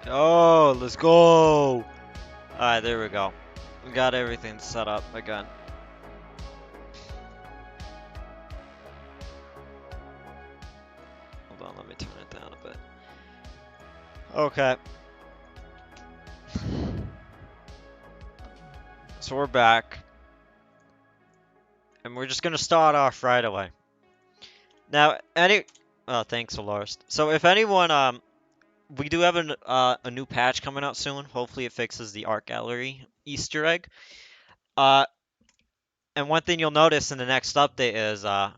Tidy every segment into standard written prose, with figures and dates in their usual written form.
Oh, let's go. Alright, there we go. We got everything set up again. Hold on, let me turn it down a bit. Okay. So we're back. And we're just gonna start off right away. Now, oh, thanks, Lars. So if anyone, we do have a new patch coming out soon. Hopefully it fixes the art gallery Easter egg. Uh, and one thing you'll notice in the next update is, I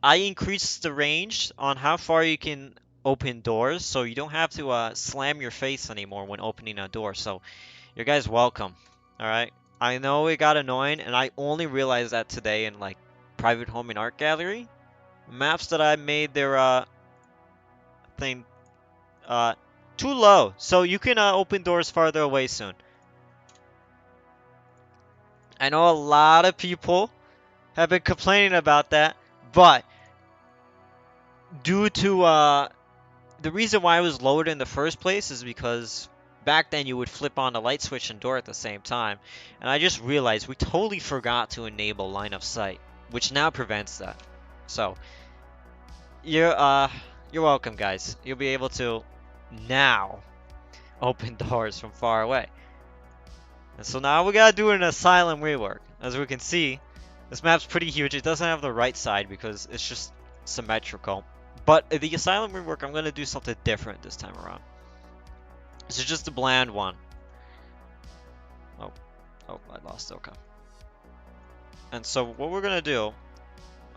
increased the range on how far you can open doors, so you don't have to slam your face anymore when opening a door. So you guys welcome. All right. I know it got annoying, and I only realized that today in like private home and art gallery maps that I made their thing uh too low, so you can open doors farther away soon. I know a lot of people have been complaining about that, but due to the reason why it was lowered in the first place is because back then you would flip on the light switch and door at the same time. And I just realized we totally forgot to enable line of sight, which now prevents that. So you're welcome, guys. You'll be able to now open doors from far away. And so now we gotta do an Asylum rework. As we can see, this map's pretty huge. It doesn't have the right side because it's just symmetrical. But the Asylum rework, I'm gonna do something different this time around. This is just a bland one. Oh, I lost. Okay. And so what we're gonna do?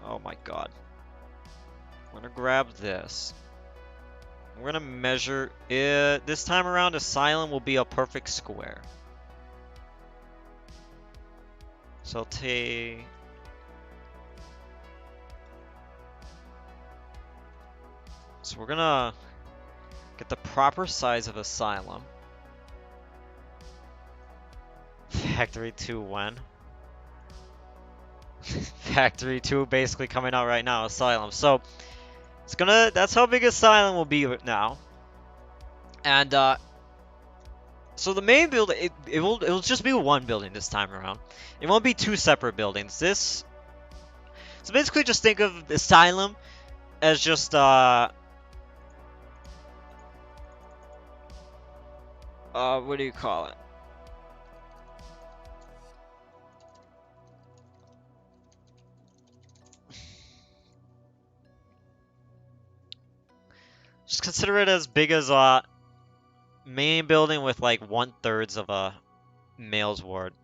Oh my God. I'm gonna grab this. We're gonna measure it. This time around, Asylum will be a perfect square. So take. So we're gonna get the proper size of Asylum. Factory 2 when? Factory 2 basically coming out right now, Asylum. So that's how big Asylum will be now. And so the main building, it'll just be one building this time around. It won't be two separate buildings. So basically just think of Asylum as just what do you call it? Just consider it as big as a main building with like 1/3 of a male's ward.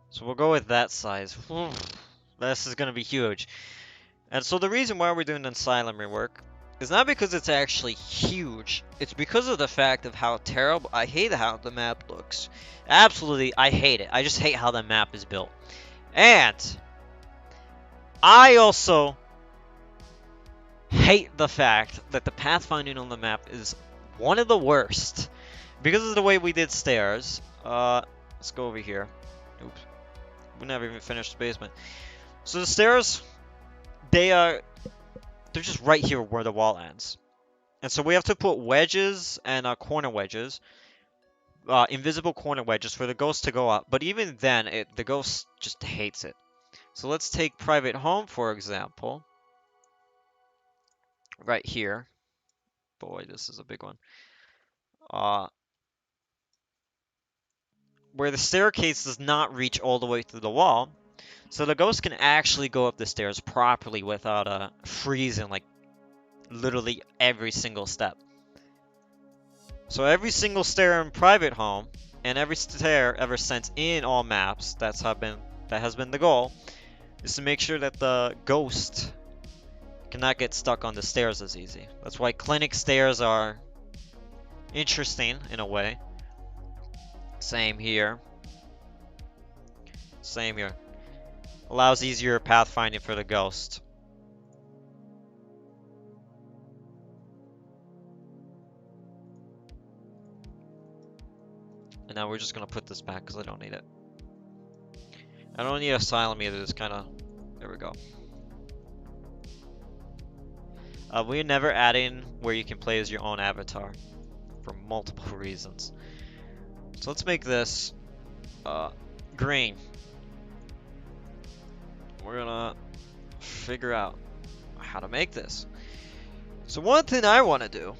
So we'll go with that size. This is gonna be huge. And so the reason why we're doing the Asylum rework is not because it's actually huge. It's because of the fact of how terrible. I hate how the map looks. Absolutely, I hate it. I just hate how the map is built. And I also hate the fact that the pathfinding on the map is one of the worst. Because of the way we did stairs. Let's go over here. Oops. We never even finished the basement. So the stairs, they're just right here where the wall ends. And so we have to put wedges and corner wedges. Invisible corner wedges for the ghost to go up. But even then, the ghost just hates it. So let's take private home, for example. Right here. Boy, this is a big one. Where the staircase does not reach all the way through the wall. So the ghost can actually go up the stairs properly without freezing like literally every single step. So every single stair in private home and every stair ever since in all maps, that has been the goal, is to make sure that the ghost cannot get stuck on the stairs as easy. That's why clinic stairs are interesting in a way. Same here. Same here. Allows easier pathfinding for the ghost. And now we're just gonna put this back because I don't need it. I don't need Asylum either. It's kind of There we go. We're never adding where you can play as your own avatar for multiple reasons. So let's make this green. We're gonna figure out how to make this. So one thing I want to do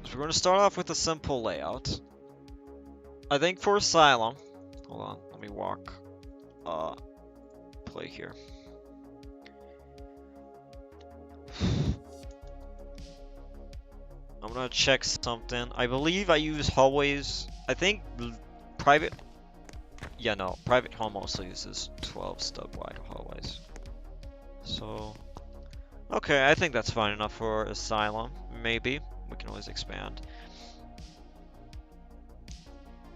is we're gonna start off with a simple layout. I think for Asylum, hold on, let me walk, play here. I'm gonna check something. I believe I use hallways. I think private. Yeah, no, private home also uses 12 stud wide hallways. So, okay, I think that's fine enough for Asylum. Maybe we can always expand.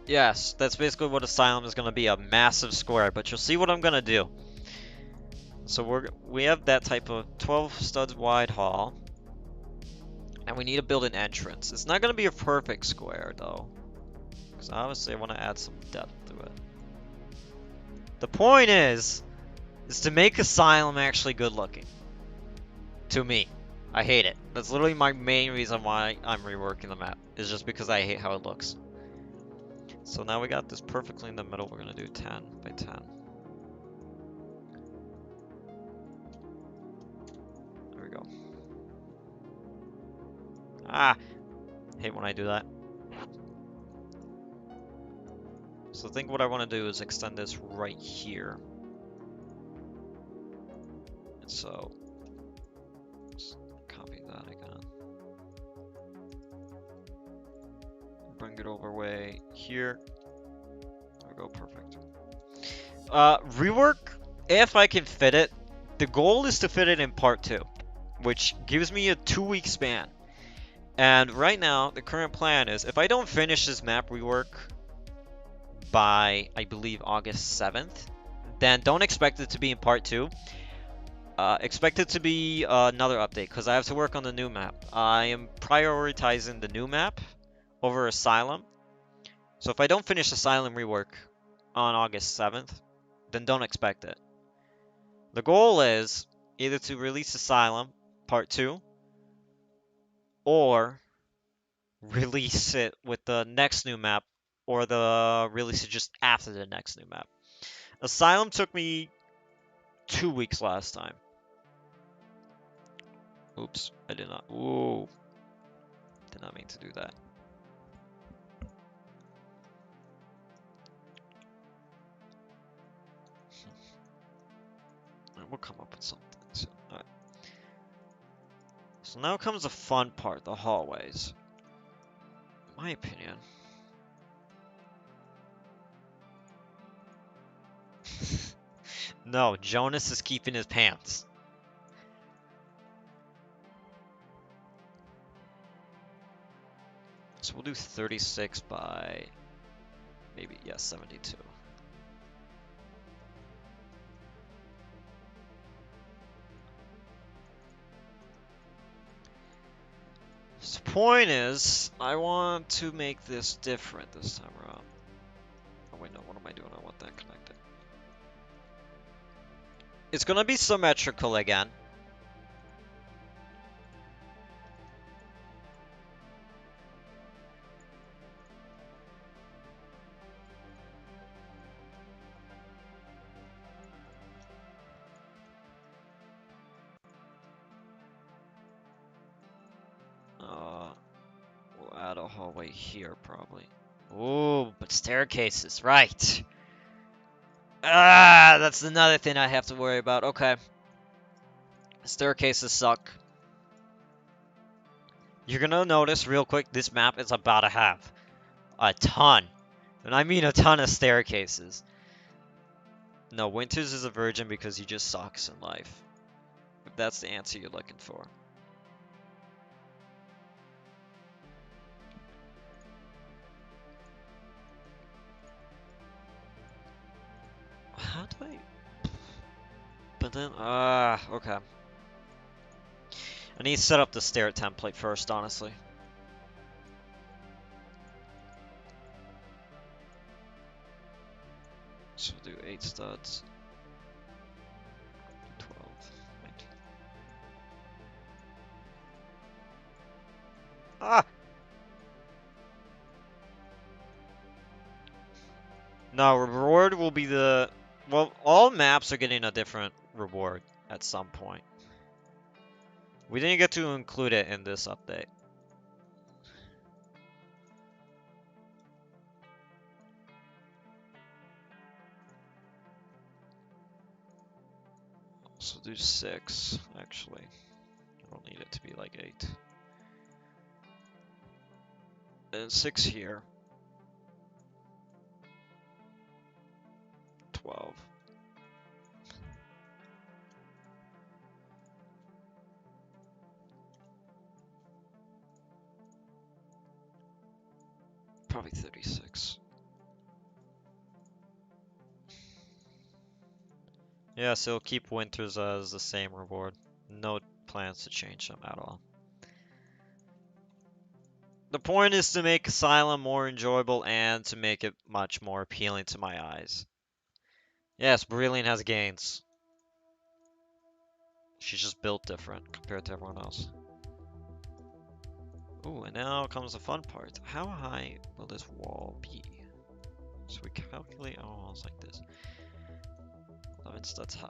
Yes, that's basically what Asylum is gonna be, a massive square. But you'll see what I'm gonna do. So we have that type of 12 studs wide hall. And we need to build an entrance. It's not going to be a perfect square, though. Because obviously I want to add some depth to it. The point is to make Asylum actually good looking. To me. I hate it. That's literally my main reason why I'm reworking the map. Is just because I hate how it looks. So now we got this perfectly in the middle. We're going to do 10 by 10. There we go. Ah! Hate when I do that. So I think what I want to do is extend this right here. And so, let's copy that again. Bring it over way here. There we go, perfect. Rework, if I can fit it, the goal is to fit it in part 2, which gives me a 2-week span. And right now, the current plan is, if I don't finish this map rework by, I believe, August 7th, then don't expect it to be in part 2. Expect it to be another update, because I have to work on the new map. I am prioritizing the new map over Asylum. So if I don't finish Asylum rework on August 7th, then don't expect it. The goal is either to release Asylum part 2, or release it with the next new map, or release it just after the next new map. Asylum took me 2 weeks last time. Oops, I did not. Ooh, did not mean to do that. We'll come up with something. So, all right. So now comes the fun part, the hallways. In my opinion. No, Jonas is keeping his pants. So we'll do 36 by maybe, yeah, 72. So the point is, I want to make this different this time around. Oh wait, no, what am I doing? I want that connected. It's gonna be symmetrical again. We'll add a hallway here, probably. Ooh, but staircases, right. Ah, that's another thing I have to worry about. Okay. Staircases suck. You're gonna notice real quick, this map is about to have a ton. And I mean a ton of staircases. No, Winters is a virgin because he just sucks in life. If that's the answer you're looking for. How do I... But then, okay. I need to set up the stair template first, honestly. So we'll do 8 studs. No, reward will be the... Well, all maps are getting a different reward at some point. We didn't get to include it in this update. So do 6, actually. I don't need it to be like 8. And 6 here. 12. Probably 36. Yeah, so it'll keep winters as the same reward. No plans to change them at all. The point is to make Asylum more enjoyable and to make it much more appealing to my eyes. Yes, Brilliant has gains. She's just built different compared to everyone else. Ooh, and now comes the fun part. How high will this wall be? So we calculate our walls like this. 11, so that's high.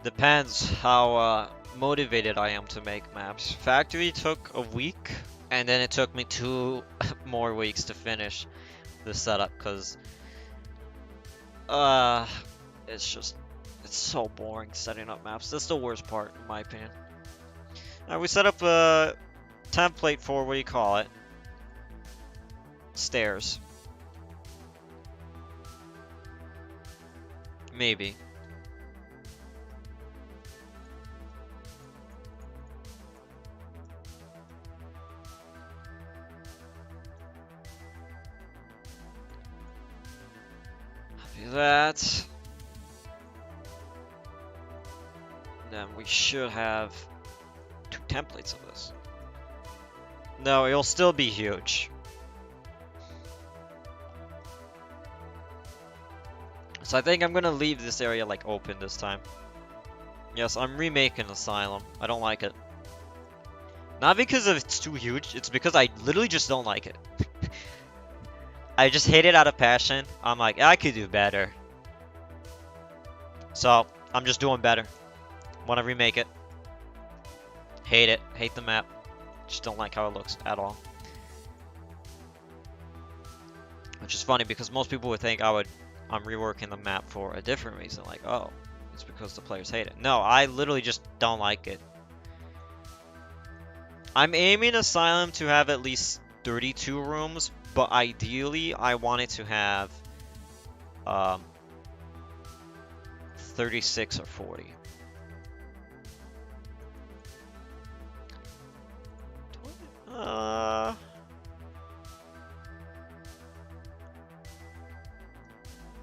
Depends how motivated I am to make maps. Factory took a week, and then it took me 2 more weeks to finish the setup, because it's so boring setting up maps. That's the worst part, in my opinion. Now we set up a template for, what do you call it? Stairs. Maybe. That. Then we should have 2 templates of this. No, it'll still be huge. So I think I'm gonna leave this area like open this time. Yes, I'm remaking Asylum. I don't like it. Not because of it's too huge, it's because I literally just don't like it. I just hate it out of passion. I'm like, I could do better. So, I'm just doing better. Want to remake it. Hate it. Hate the map. Just don't like how it looks at all. Which is funny because most people would think I'm reworking the map for a different reason. Like, oh, it's because the players hate it. No, I literally just don't like it. I'm aiming Asylum to have at least 32 rooms, but ideally I want it to have 36 or 40.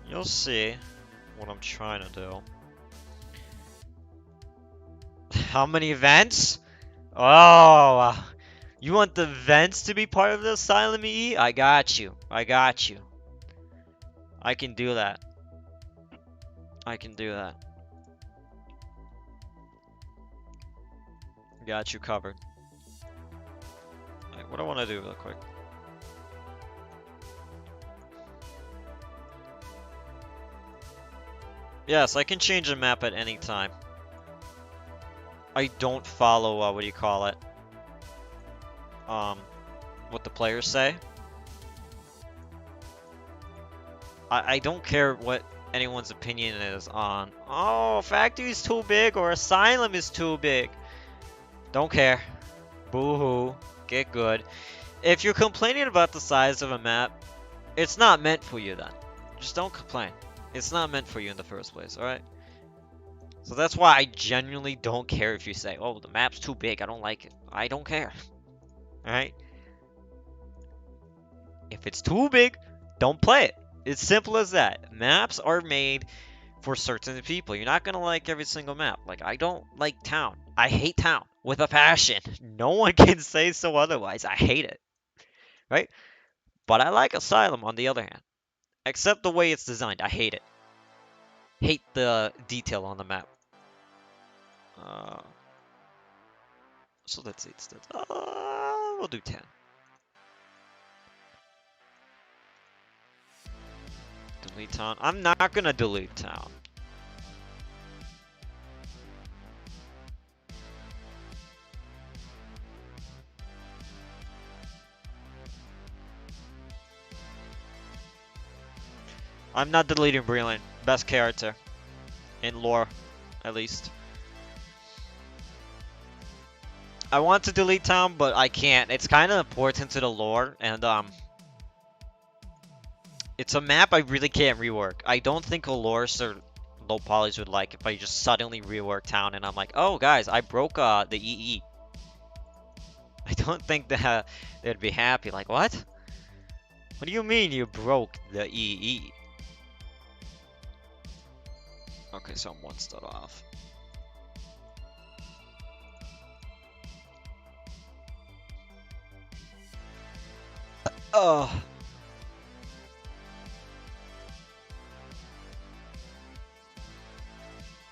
You'll see what I'm trying to do. How many vents? Oh, you want the vents to be part of the Asylum EE? I got you. I got you. I can do that. I can do that. Got you covered. Alright, what do I want to do real quick? Yes, I can change the map at any time. I don't follow, what do you call it? What the players say. I don't care what anyone's opinion is on, oh, Factory's too big or Asylum is too big. Don't care. Boo-hoo. Get good. If you're complaining about the size of a map, it's not meant for you then. Just don't complain. It's not meant for you in the first place, alright? So that's why I genuinely don't care if you say, oh, the map's too big, I don't like it. I don't care. Alright? If it's too big, don't play it. It's simple as that. Maps are made for certain people. You're not gonna like every single map. Like, I don't like town. I hate town with a passion. No one can say so otherwise. I hate it, right? But I like Asylum on the other hand. Except the way it's designed. I hate it. Hate the detail on the map. Uh, so that's 8 instead. We'll do 10. Delete town. I'm not gonna delete town. I'm not deleting Breland. Best character. In lore, at least. I want to delete town, but I can't. It's kind of important to the lore, and it's a map I really can't rework. I don't think Olors or low polys would like if I just suddenly rework town and I'm like, oh guys, I broke the EE. I don't think that they'd be happy. Like, what? What do you mean you broke the EE? Okay, so I'm 1 stud off. Oh.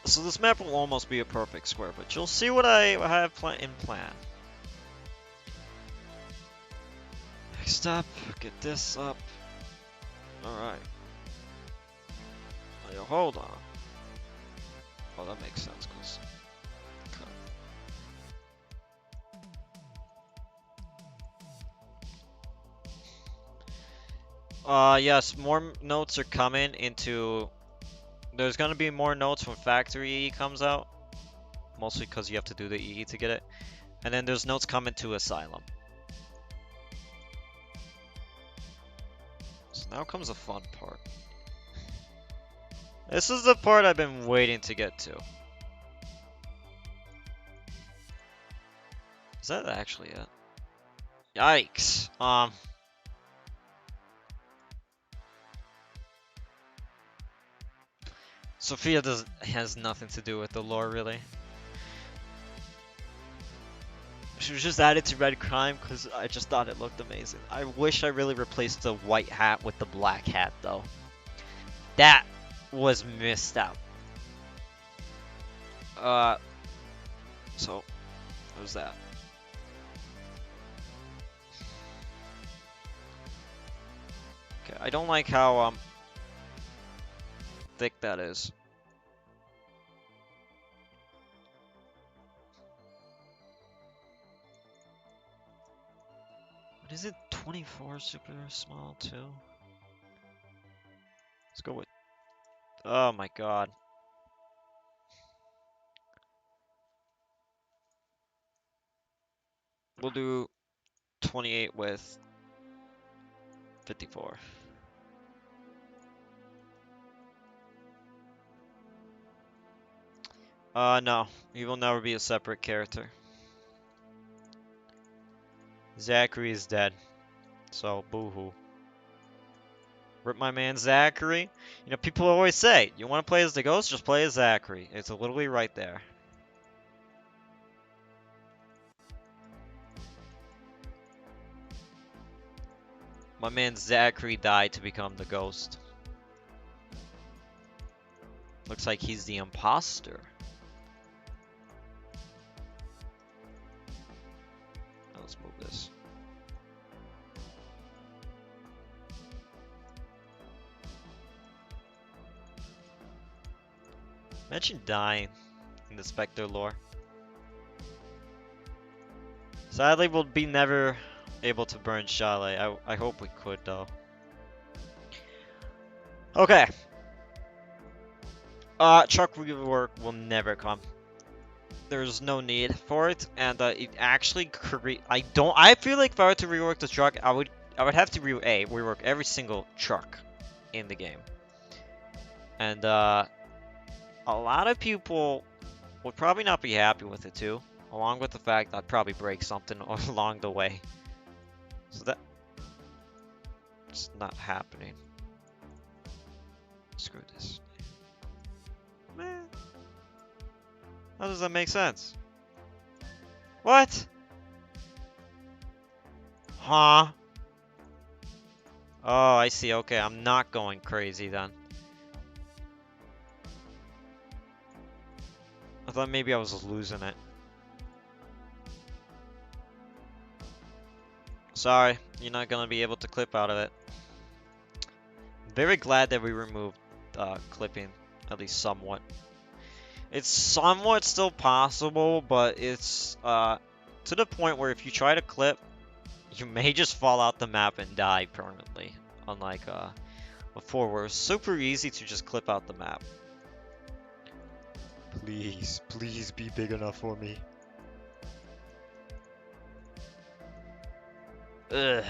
So this map will almost be a perfect square, but you'll see what I have in plan. Next up, get this up. Alright. Oh, hold on. Oh, that makes sense, cause... yes, more notes are coming into... There's gonna be more notes when Factory EE comes out. Mostly because you have to do the EE to get it. And then there's notes coming to Asylum. So now comes the fun part. This is the part I've been waiting to get to. Is that actually it? Yikes. Sophia has nothing to do with the lore, really. She was just added to Red Crime because I just thought it looked amazing. I wish I really replaced the white hat with the black hat, though. That was missed out. So, what was that? Okay, I don't like how, thick that is. What is it? 24 super small too? Let's go with... Oh my god. We'll do 28 with 54. No. He will never be a separate character. Zachary is dead. So, boo-hoo. Rip my man Zachary. You know, people always say, you want to play as the ghost, just play as Zachary. It's literally right there. My man Zachary died to become the ghost. Looks like he's the imposter. Now let's move this. Imagine dying in the Specter lore. Sadly, we'll be never able to burn Chalet. I hope we could, though. Okay. Truck rework will never come. There's no need for it, and it actually I feel like if I were to rework the truck, I would have to rework every single truck in the game. And a lot of people would probably not be happy with it too, along with the fact that I'd probably break something along the way. So it's not happening. Screw this. How does that make sense? What? Huh? Oh, I see. Okay, I'm not going crazy then. I thought maybe I was losing it. Sorry, you're not gonna be able to clip out of it. Very glad that we removed clipping, at least somewhat. It's somewhat still possible, but it's to the point where if you try to clip, you may just fall out the map and die permanently. Unlike before, where it's super easy to just clip out the map. Please, please be big enough for me. Ugh.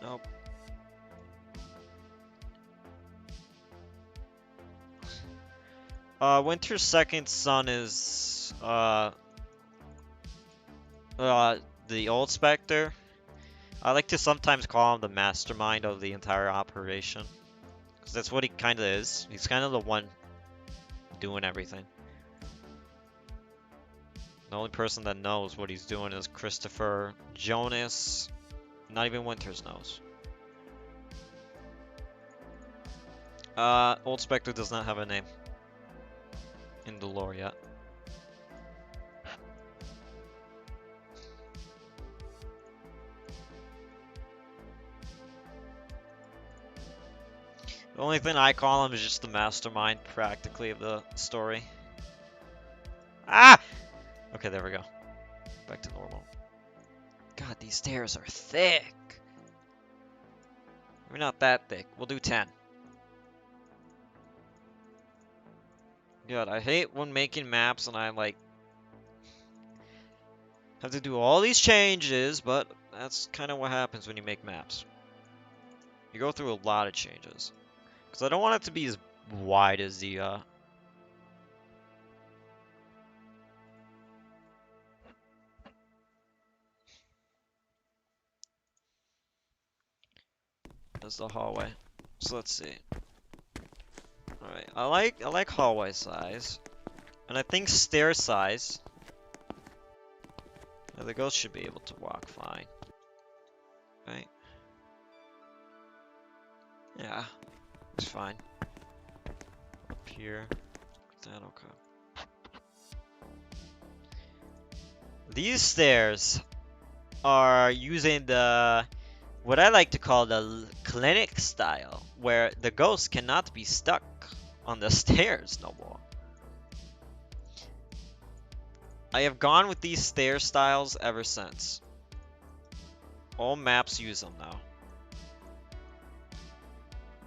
Nope. Winter's second son is the old Specter. I like to sometimes call him the mastermind of the entire operation, because that's what he kind of is. He's kind of the one doing everything. The only person that knows what he's doing is Christopher, Jonas, not even Winters knows. Old Spectre does not have a name in the lore yet. The only thing I call him is just the mastermind, practically, of the story. Ah! Okay, there we go. Back to normal. God, these stairs are thick. We're not that thick. We'll do 10. God, I hate when making maps and I, like, have to do all these changes, but that's kind of what happens when you make maps. You go through a lot of changes. Because I don't want it to be as wide as the, as the hallway. So let's see. Alright, I like hallway size. And I think stair size. Now the ghost should be able to walk fine. Right? Yeah, it's fine. Up here. That okay. These stairs are using the what I like to call the clinic style, where the ghost cannot be stuck on the stairs no more. I have gone with these stair styles ever since. All maps use them now.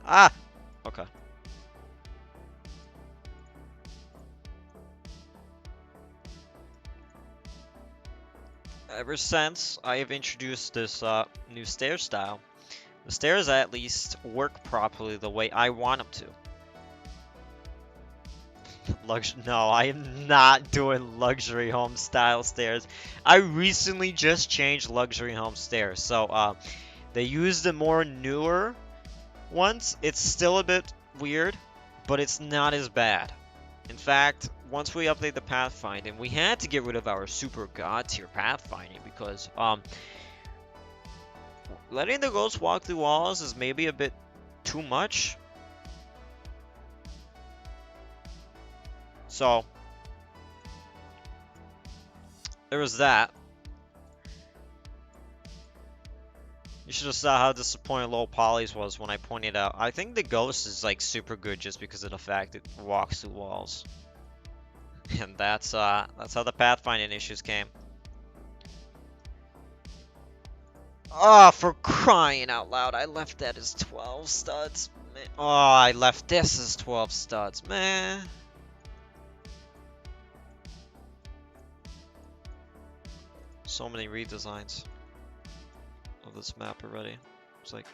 Ah! Okay. Ever since I have introduced this new stair style, the stairs at least work properly the way I want them to. No, I am not doing luxury home style stairs. I recently just changed luxury home stairs, so they use the more newer ones. It's still a bit weird, but it's not as bad. In fact, once we update the Pathfinding, we had to get rid of our super god tier Pathfinding because letting the ghosts walk through walls is maybe a bit too much. So there was that. You should have saw how disappointed low polys was when I pointed out. I think the ghost is like super good just because of the fact it walks through walls. And that's how the pathfinding issues came. Oh, for crying out loud, I left that as 12 studs. Man. Oh, I left this as 12 studs, man. So many redesigns of this map already. It's like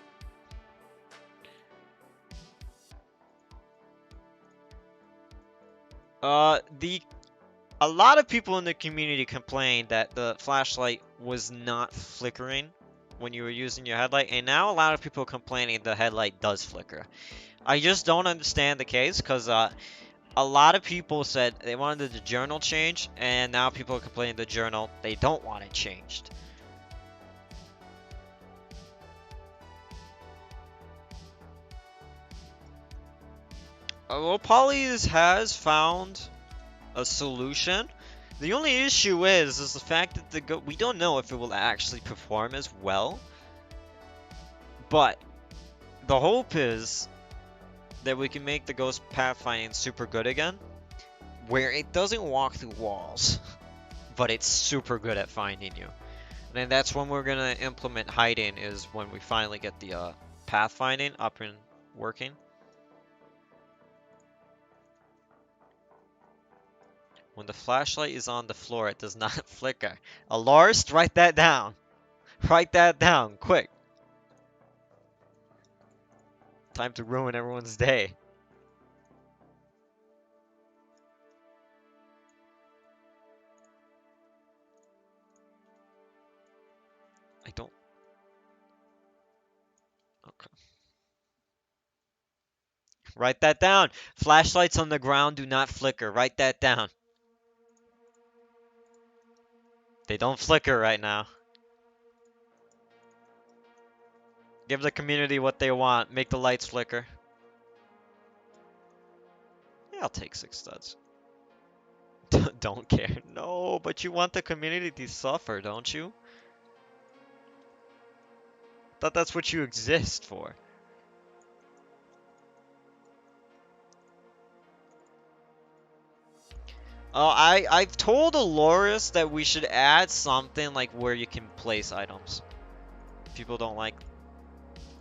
a lot of people in the community complained that the flashlight was not flickering when you were using your headlight, and now a lot of people are complaining the headlight does flicker. I just don't understand the case, because a lot of people said they wanted the journal changed, and now people are complaining the journal, they don't want it changed. Well, Polys has found a solution. The only issue is the fact that we don't know if it will actually perform as well. But the hope is that we can make the ghost pathfinding super good again, where it doesn't walk through walls, but it's super good at finding you. And then that's when we're gonna implement hiding, is when we finally get the pathfinding up and working. When the flashlight is on the floor, it does not flicker. Alorst, write that down. Write that down, quick. Time to ruin everyone's day. I don't... Okay. Write that down. Flashlights on the ground do not flicker. Write that down. They don't flicker right now. Give the community what they want. Make the lights flicker. Yeah, I'll take 6 studs. Don't care. No, but you want the community to suffer, don't you? Thought that's what you exist for. Oh, I've told Aloris that we should add something like where you can place items. People don't like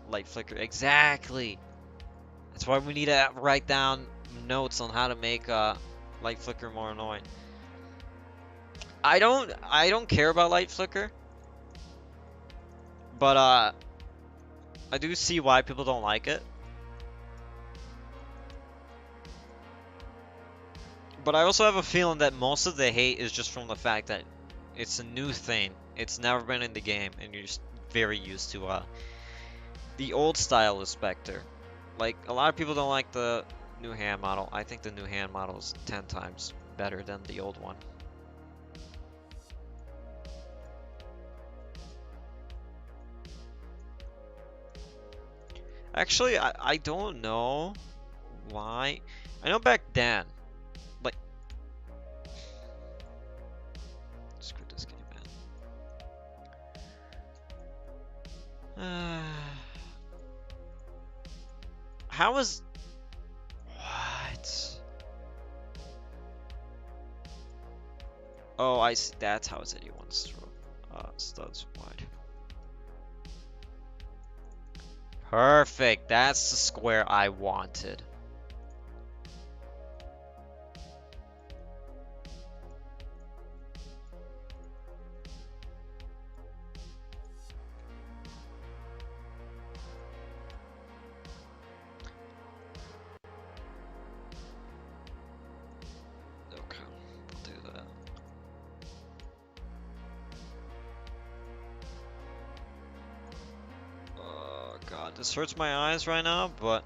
light flicker. Exactly. That's why we need to write down notes on how to make light flicker more annoying. I don't care about light flicker, but I do see why people don't like it. But I also have a feeling that most of the hate is just from the fact that it's a new thing. It's never been in the game, and you're just very used to the old style of Specter. Like, a lot of people don't like the new hand model. I think the new hand model is 10 times better than the old one. Actually, I don't know why. I know back then, like... Screw this game, man. How is... What? Oh, I see. That's how it's anyone's studs wide. Perfect. That's the square I wanted. Okay, I'll do that. Oh god, this hurts my eyes right now, but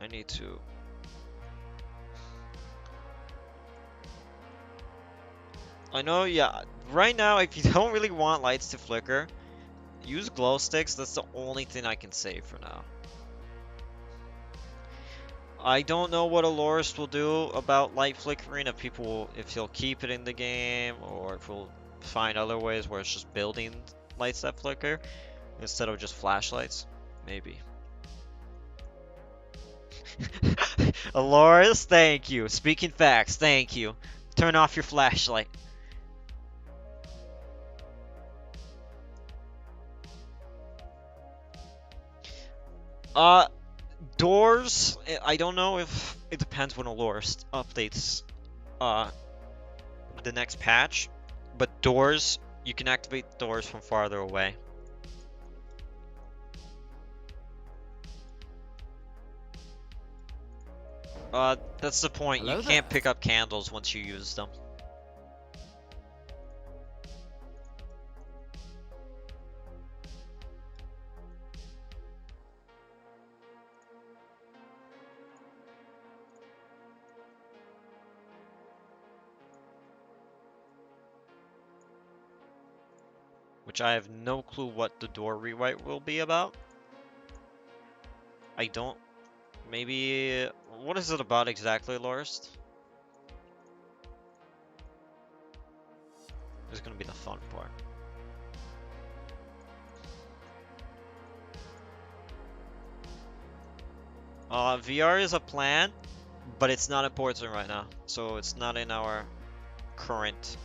I need to. I know, yeah, right now if you don't really want lights to flicker, use glow sticks. That's the only thing I can say for now. I don't know what Aloris will do about light flickering, if he'll keep it in the game, or if he'll find other ways where it's just building lights that flicker instead of just flashlights. Maybe. Aloris, thank you. Speaking facts, thank you. Turn off your flashlight. Doors, I don't know if it depends when Aloris updates the next patch, but doors, you can activate doors from farther away. That's the point. Hello, you can't pick up candles once you use them. which I have no clue what the door rewrite will be about. I don't. Maybe. What is it about exactly, Lorst? This is gonna be the fun part. VR is a plan, but it's not important right now, so it's not in our current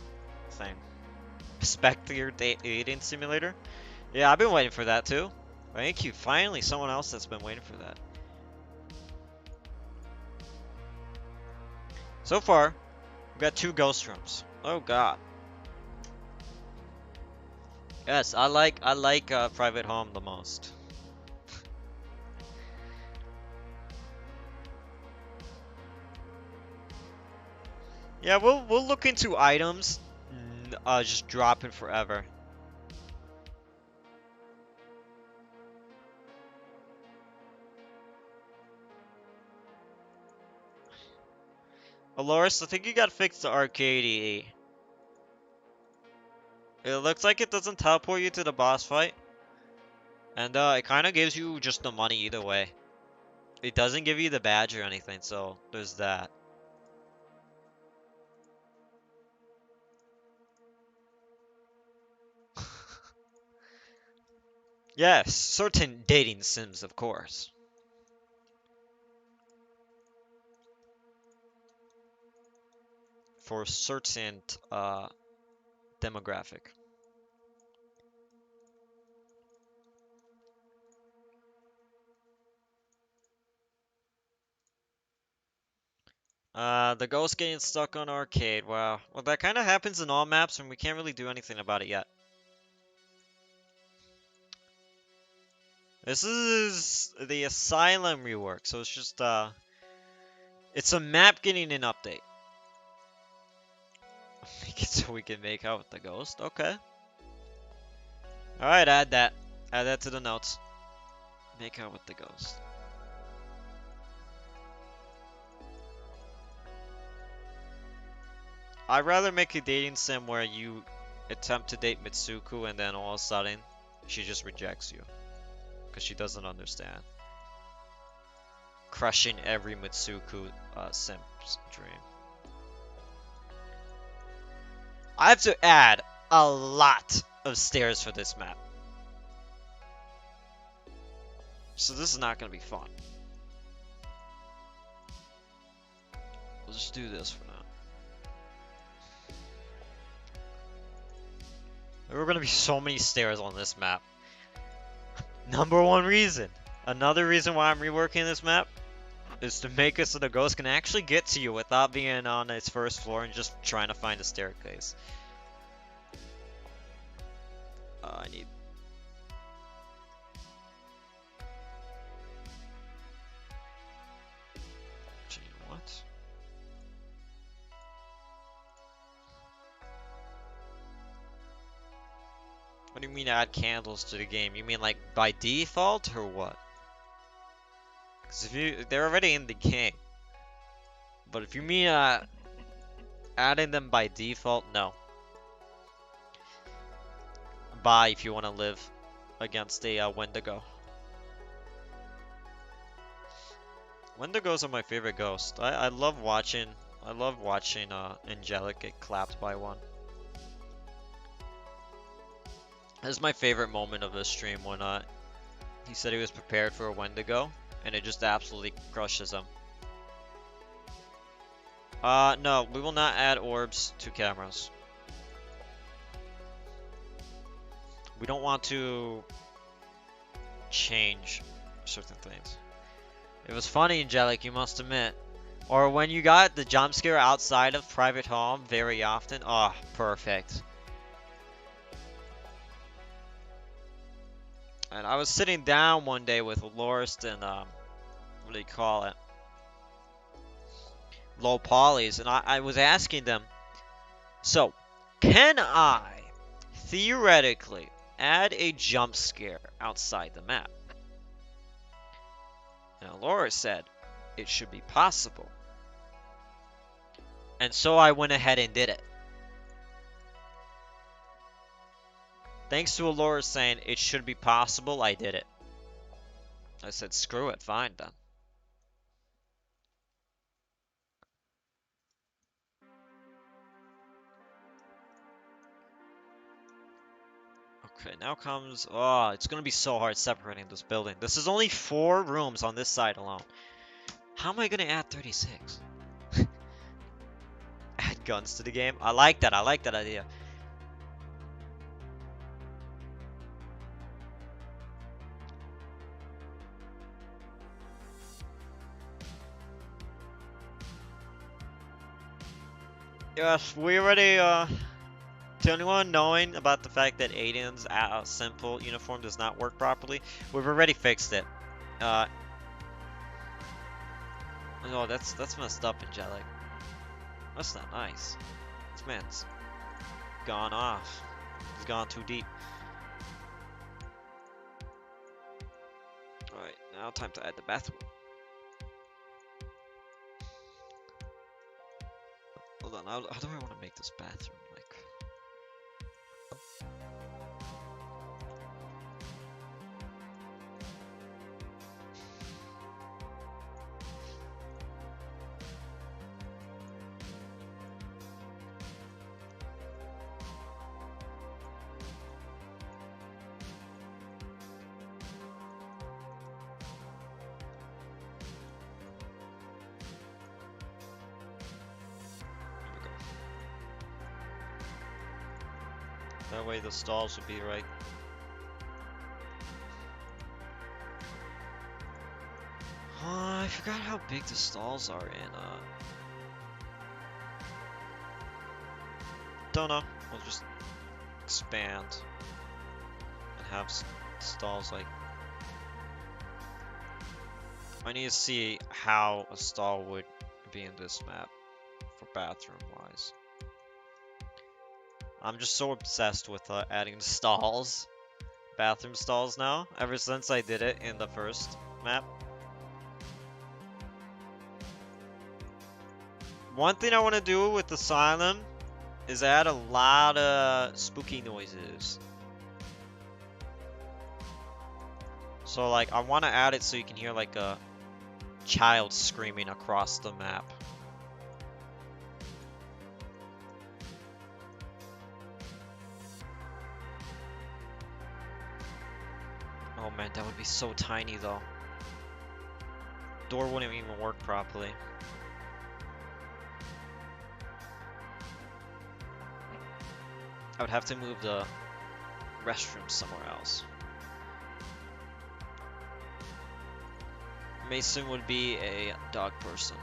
thing. Specter dating simulator? Yeah, I've been waiting for that too. Thank you. Finally, someone else that's been waiting for that. So far, we've got 2 ghost rooms. Oh god. Yes, I like private home the most. Yeah, we'll look into items just dropping forever. Aloris, I think you gotta fix the arcade. It looks like it doesn't teleport you to the boss fight. And it kind of gives you just the money either way. It doesn't give you the badge or anything, so there's that. Yes, certain dating sims, of course. For certain demographic. The ghost getting stuck on arcade. Wow. Well, that kind of happens in all maps, and we can't really do anything about it yet. This is the Asylum rework, so it's just, it's a map getting an update. Make it so we can make out with the ghost. Okay. Alright, add that. Add that to the notes. Make out with the ghost. I'd rather make a dating sim where you attempt to date Mitsuko and then all of a sudden she just rejects you. Because she doesn't understand. Crushing every Mitsuko simp's dream. I have to add a lot of stairs for this map. So this is not going to be fun. We'll just do this for now. There are going to be so many stairs on this map. Number one reason. Another reason why I'm reworking this map is to make it so the ghost can actually get to you without being on its first floor and just trying to find a staircase. I need... What? What do you mean add candles to the game? You mean like by default or what? Because if they're already in the game. But if you mean adding them by default, no. Buy if you want to live against a Wendigo. Wendigos are my favorite ghost. I love watching Angelic get clapped by one. This is my favorite moment of the stream when he said he was prepared for a Wendigo and it just absolutely crushes him. No, we will not add orbs to cameras. We don't want to change certain things. It was funny, Angelic, you must admit. Or when you got the jump scare outside of private home very often. Oh, perfect. And I was sitting down one day with Lorst and, what do you call it? Low polys, and I was asking them, so, can I, theoretically, add a jump scare outside the map? And Laura said, it should be possible. And so I went ahead and did it. Thanks to Allura saying it should be possible, I did it. I said, screw it, fine then. Okay, now comes... Oh, it's gonna be so hard separating this building. This is only 4 rooms on this side alone. How am I gonna add 36? Add guns to the game? I like that idea. Yes, we already, to anyone knowing about the fact that Aiden's simple uniform does not work properly, we've already fixed it. No, that's messed up, Angelic. That's not nice. This man's gone off. He's gone too deep. Alright, now time to add the bathroom. Hold on, how do I want to make this bathroom? Like... That way the stalls would be right. I forgot how big the stalls are in, don't know. We'll just expand and have stalls like... I need to see how a stall would be in this map for bathroom wise. I'm just so obsessed with adding stalls, bathroom stalls now, ever since I did it in the first map. One thing I want to do with Asylum is add a lot of spooky noises. So like, I want to add it so you can hear like a child screaming across the map. Oh man, that would be so tiny though. Door wouldn't even work properly. I would have to move the restroom somewhere else. Mason would be a dog person.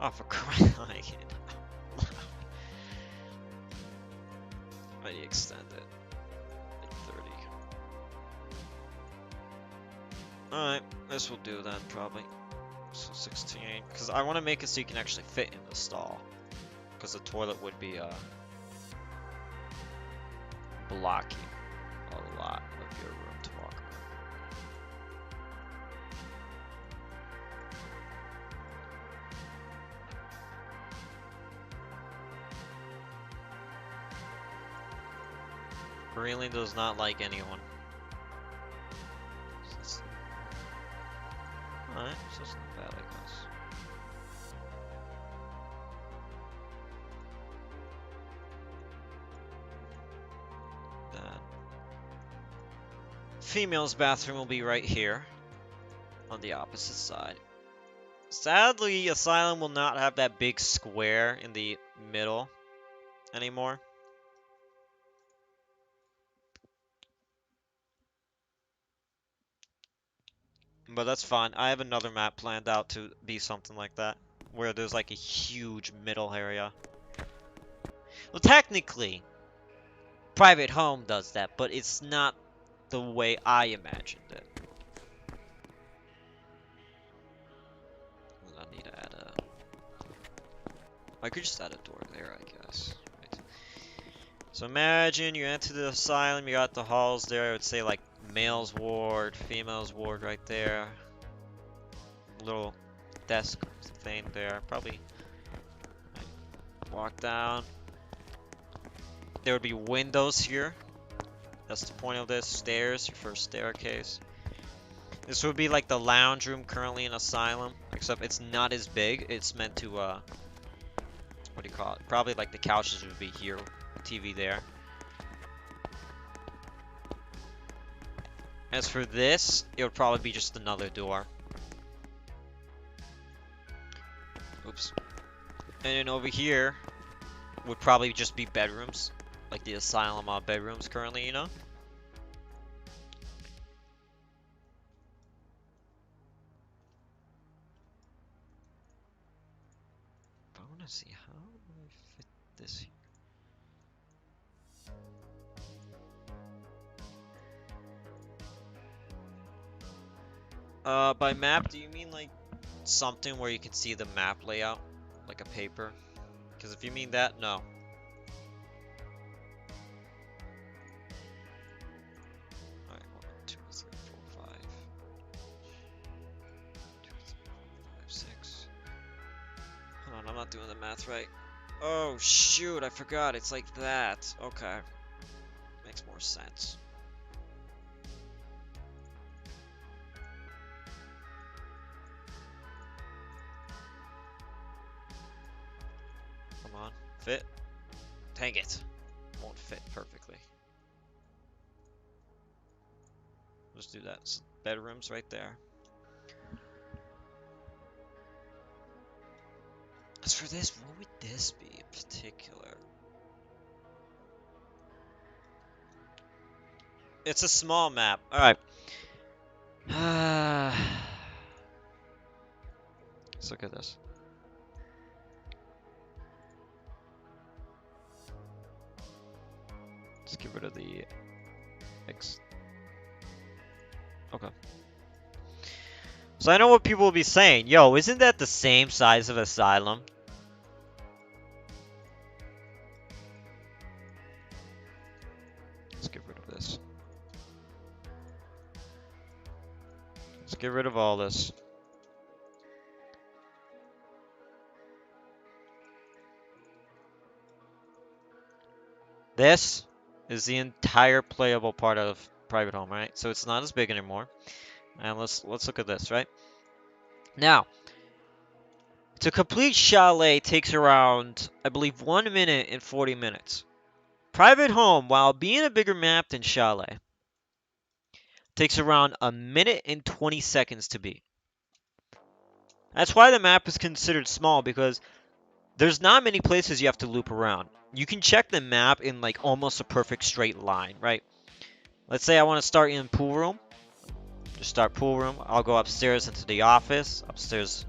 Oh, for crying out loud. I need to extend it. Like 30. Alright, this will do then, probably. So 16. Because I want to make it so you can actually fit in the stall. Because the toilet would be, blocking a lot of your room to walk around. Greenland does not like anyone. Alright, so it's not bad, I guess. Then female's bathroom will be right here on the opposite side. Sadly, Asylum will not have that big square in the middle anymore. But that's fine. I have another map planned out to be something like that, where there's like a huge middle area. Well, technically, Private Home does that, but it's not the way I imagined it. I need to add a... I could just add a door there, I guess. Right. So imagine you enter the asylum, you got the halls there. I would say like male's ward, female's ward right there. Little desk thing there. Probably walk down. There would be windows here. That's the point of this. Stairs, your first staircase. This would be like the lounge room currently in Asylum, except it's not as big. It's meant to, what do you call it? Probably like the couches would be here, TV there. As for this, it would probably be just another door. Oops. And then over here would probably just be bedrooms, like the Asylum bedrooms currently, you know? I want to see how do I fit this here. By map, do you mean like something where you can see the map layout? Like a paper? Because if you mean that, no. Alright, 1, 2, 3, 4, 5. 2, 3, 4, 5, 6. Hold on, I'm not doing the math right. Oh, shoot, I forgot. It's like that. Okay. Makes more sense. Come on, fit. Dang it. Won't fit perfectly. Let's do that. So bedrooms right there. As for this, what would this be in particular? It's a small map. Alright. Let's look at this. Let's get rid of the X. Okay. So I know what people will be saying. Yo, isn't that the same size of Asylum? Let's get rid of this. Let's get rid of all this. This is the entire playable part of Private Home, right? So it's not as big anymore. And let's look at this, right? Now, to complete Chalet takes around, I believe, 1 minute and 40 minutes. Private Home, while being a bigger map than Chalet, takes around 1 minute and 20 seconds to beat. That's why the map is considered small, because there's not many places you have to loop around. You can check the map in like almost a perfect straight line, right? Let's say I want to start in pool room. Just start pool room. I'll go upstairs into the office. Upstairs,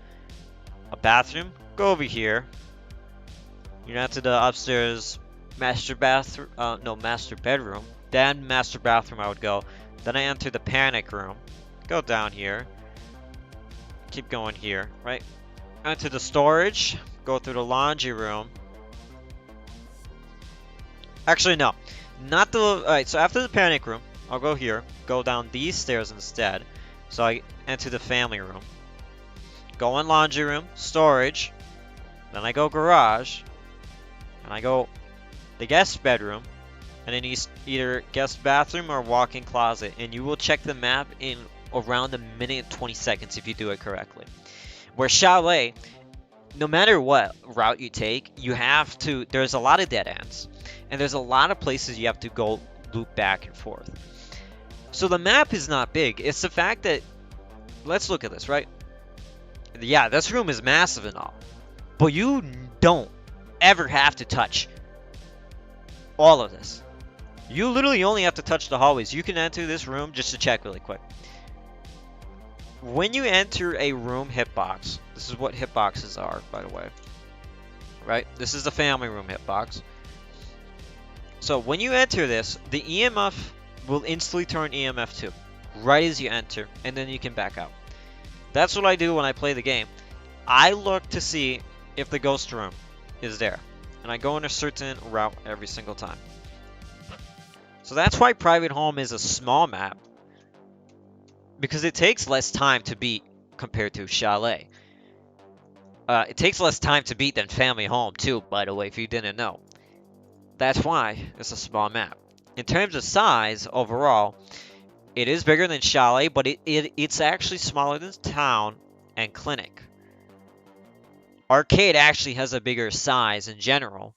a bathroom. Go over here. You're not to the upstairs master bathroom. No, master bedroom. Then master bathroom I would go. Then I enter the panic room. Go down here. Keep going here, right? Enter the storage. Go through the laundry room. Actually, no. Not the... Alright, so after the panic room, I'll go here. Go down these stairs instead. So I enter the family room. Go in laundry room. Storage. Then I go garage. And I go the guest bedroom. And then either guest bathroom or walk-in closet. And you will check the map in around 1 minute and 20 seconds if you do it correctly. Where Chalet, no matter what route you take, you have to... There's a lot of dead ends. And there's a lot of places you have to go loop back and forth. So the map is not big. It's the fact that... Let's look at this, right? Yeah, this room is massive and all. But you don't ever have to touch all of this. You literally only have to touch the hallways. You can enter this room just to check really quick. When you enter a room hitbox, this is what hitboxes are, by the way. Right? This is the family room hitbox. So when you enter this, the EMF will instantly turn EMF 2 right as you enter, and then you can back out. That's what I do when I play the game. I look to see if the ghost room is there. And I go in a certain route every single time. So that's why Private Home is a small map. Because it takes less time to beat compared to Chalet. It takes less time to beat than Family Home too, by the way, if you didn't know. That's why it's a small map. In terms of size, overall, it is bigger than Chalet, but it's actually smaller than Town and Clinic. Arcade actually has a bigger size in general,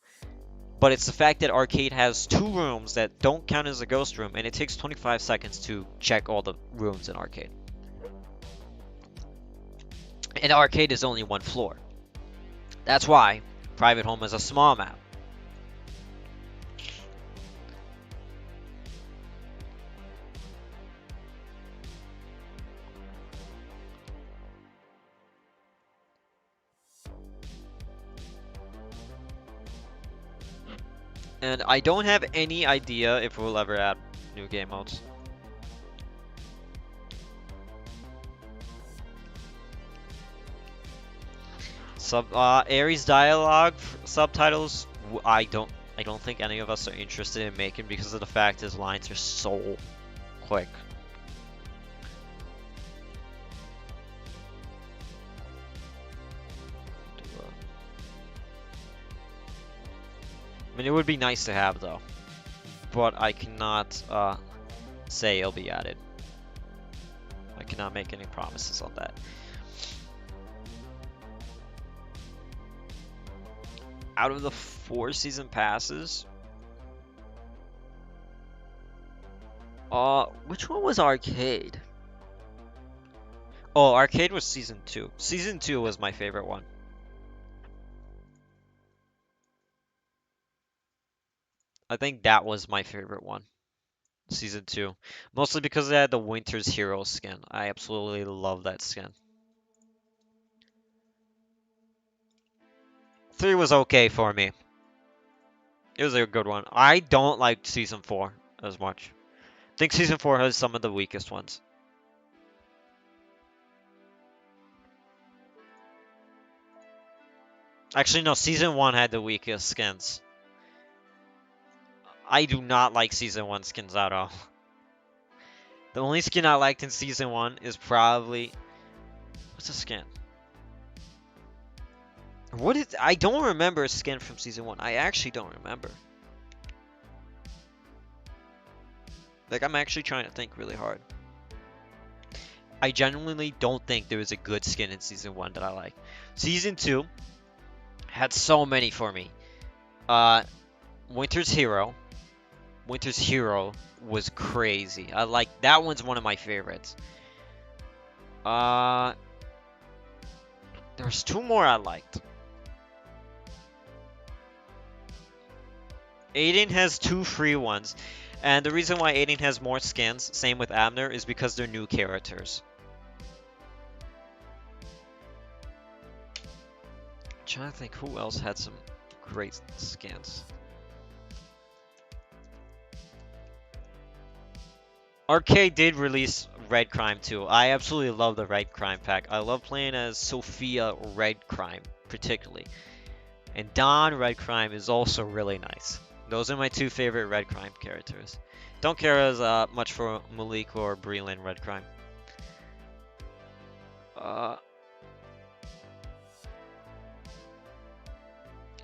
but it's the fact that Arcade has 2 rooms that don't count as a ghost room, and it takes 25 seconds to check all the rooms in Arcade. And Arcade is only 1 floor. That's why Private Home is a small map. And I don't have any idea if we'll ever add new game modes. Aries dialogue subtitles. I don't think any of us are interested in making because of the fact his lines are so quick. I mean, it would be nice to have though, but I cannot say it'll be added. I cannot make any promises on that. Out of the 4 season passes, which one was Arcade? Oh, Arcade was season 2. Season 2 was my favorite one. I think that was my favorite one. Season 2. Mostly because it had the Winter's Hero skin. I absolutely love that skin. 3 was okay for me. It was a good one. I don't like Season 4 as much. I think Season 4 has some of the weakest ones. Actually, no, Season 1 had the weakest skins. I do not like Season 1 skins at all. The only skin I liked in Season 1 is probably... What's the skin? What is... I don't remember a skin from Season 1. I actually don't remember. Like, I'm actually trying to think really hard. I genuinely don't think there was a good skin in Season 1 that I like. Season 2 had so many for me. Winter's Hero. Winter's Hero was crazy. I like that one's one of my favorites. There's 2 more I liked. Aiden has 2 free ones, and the reason why Aiden has more skins, same with Abner, is because they're new characters. I'm trying to think who else had some great skins. Arcade did release Red Crime too. I absolutely love the Red Crime pack. I love playing as Sophia Red Crime, particularly. And Don Red Crime is also really nice. Those are my 2 favorite Red Crime characters. Don't care as much for Malik or Breland Red Crime.